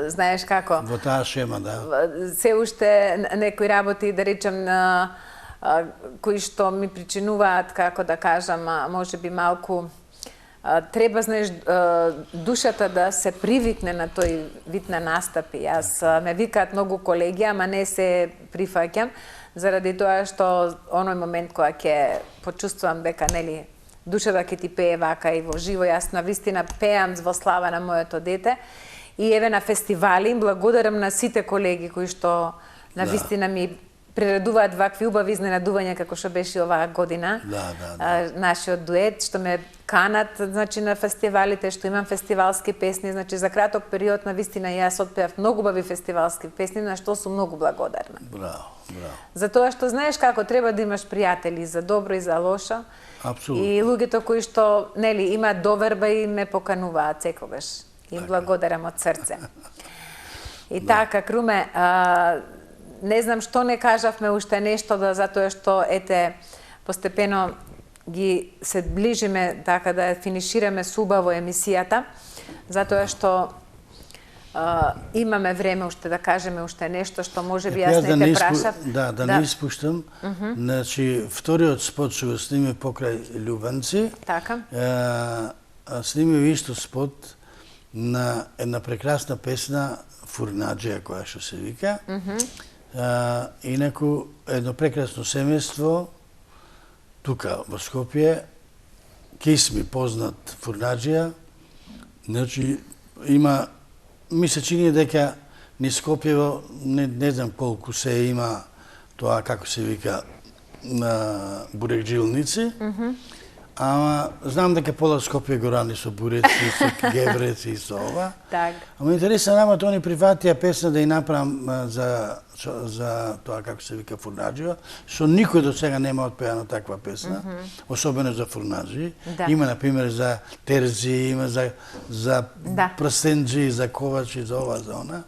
Знаеш како? Во таа шема, да. Се уште некои работи, да речем, кои што ми причинуваат, како да кажам, може би малку треба, знаеш, душата да се привикне на тој вид на настапи. Јас ме викаат многу колеги, ама не се прифаќам, заради тоа што оној момент кога ќе почувствувам дека, нели, душата ќе ти пее вака и во живо, јас навистина пеам во слава на моето дете. И еве на фестивали им благодарам на сите колеги кои што навистина ми приредуваат вакви убави изненадувања како што беше оваа година. Нашиот дует, што ме канат, значи, на фестивалите, што имам фестивалски песни, значи за краток период на вистина јас отпеав многу убави фестивалски песни, на што сум многу благодарна. Браво. За тоа што знаеш како треба да имаш пријатели за добро и за лошо. Апсолутно. И луѓето кои што, нели, имаат доверба и ме покануваат секогаш. Им благодарам од срце. И така, Круме, не знам што не кажавме уште нешто, затоа што, ете, постепено ги се ближиме така да финишираме субаво емисијата, затоа што имаме време уште да кажеме уште нешто што може би јас не те прашав. Да не испуштам. Значи, вториот спот што го сними покрај Љубенци, сними исто спот на една прекрасна песна Фурнаџија, која што се вика. Инаку, едно прекрасно семејство, тука во Скопје, Кисми познат Фурнаџија, значи, има, ми се чини дека низ Скопјево, не знам колку се има тоа, како се вика, бурекджилници, ама знам дека пола Скопје го рани со буреци, со гевреци и со ова. Ама интересно нама тоа ни прифатија песна да ја направам за тоа како се вика Фурнаџија, што никој до сега нема отпеана таква песна, особено за Фурнаџи. Има, например, за Терзи, има за Прстенџи, за Ковачи, за ова, за она.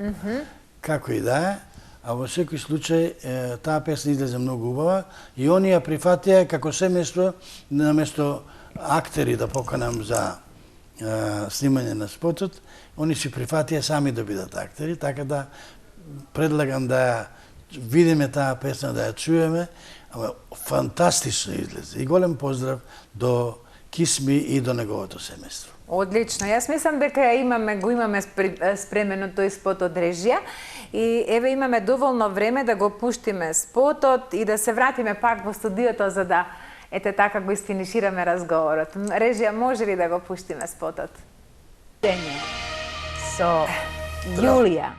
Како и да е. А во секој случај, таа песна излезе многу убава и они ја прифатија како семејство, наместо актери да поканам за снимање на спотот, они си прифатија сами да бидат актери, така да предлагам да видиме таа песна, да ја чуеме, ама фантастично излезе. И голем поздрав до Кисми и до неговото семејство. Одлично. Јас мислам дека го имаме спремено тој спот од режија и еве имаме доволно време да го пуштиме спотот и да се вратиме пак во студиото за да ете така го isfinишираме разговорот. Режија, може ли да го пуштиме спотот? Со Јулија.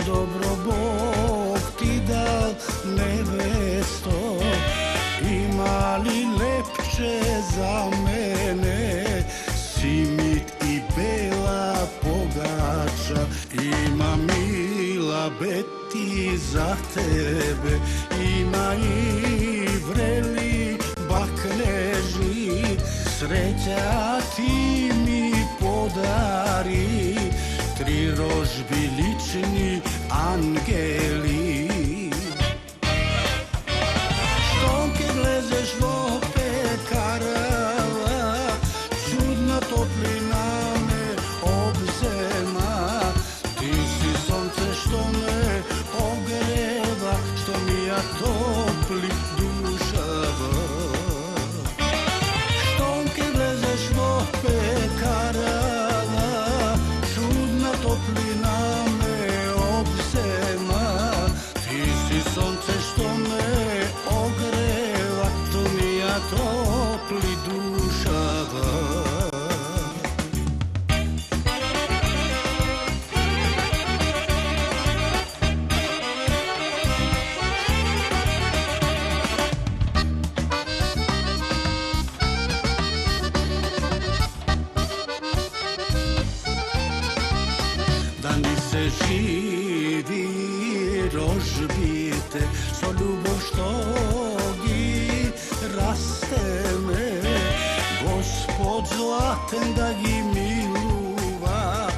Dobro Bog ti dal nevesto, ima li lepče za mene, simit i bela pogača, ima mila Beti za tebe, ima i vreli bakneži, sreća ti mi podari, 3 rožbi lični angeli. Štonke vlezeš vo pekarava, čudna toplina me obzema, ti si sonce što me ogreva, što mi ja topli dušava. Štonke vlezeš vo pekarava, toplina me obzema, ti si sonce što me ogreva, to mi ja topli dušava. Živi rožbite, so ljubov što gi rasteme, Gospod zlaten da gi miluva,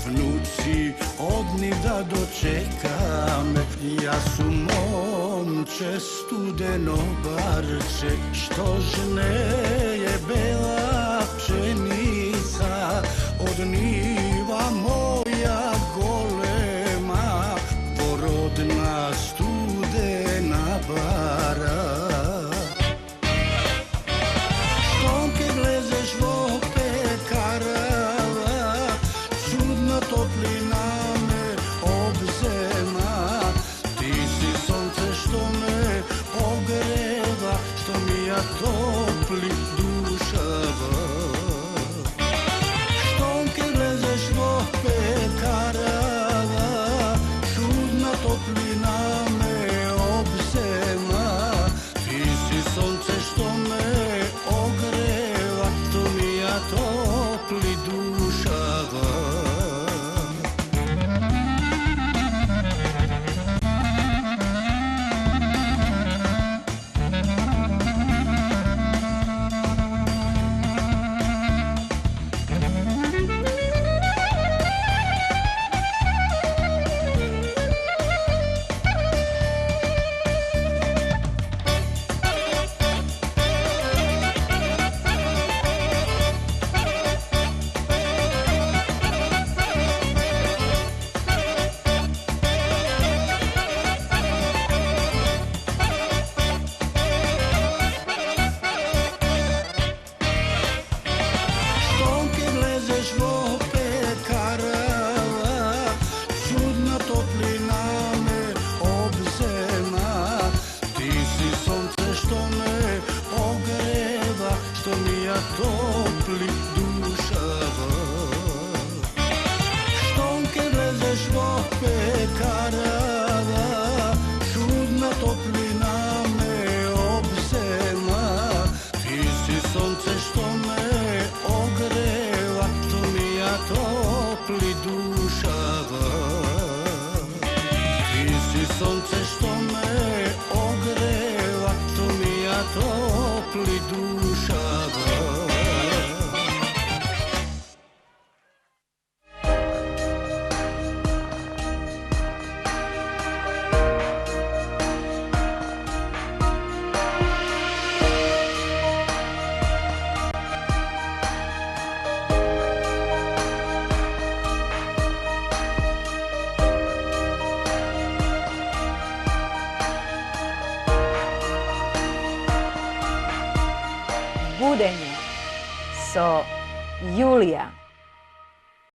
vnuci od njih da dočekame. Ja su momče studeno barče, što žne je bela pšenica, od niva moja golema, porodna studena bara. Štonke vlezeš vo topli dušava. Štom ke lezeš vo pekarava, čudna toplina me obzema. Ti si sonce što me ogreva, to mi ja topli dušava. Topli dušava. Štom ke lezeš vo pekarava, čudna toplina me obzema. Ti si sonce što me ogreva, to mi ja topli dušava. Ti si sonce što me ogreva, to mi ja topli dušava. Budenje so Julija.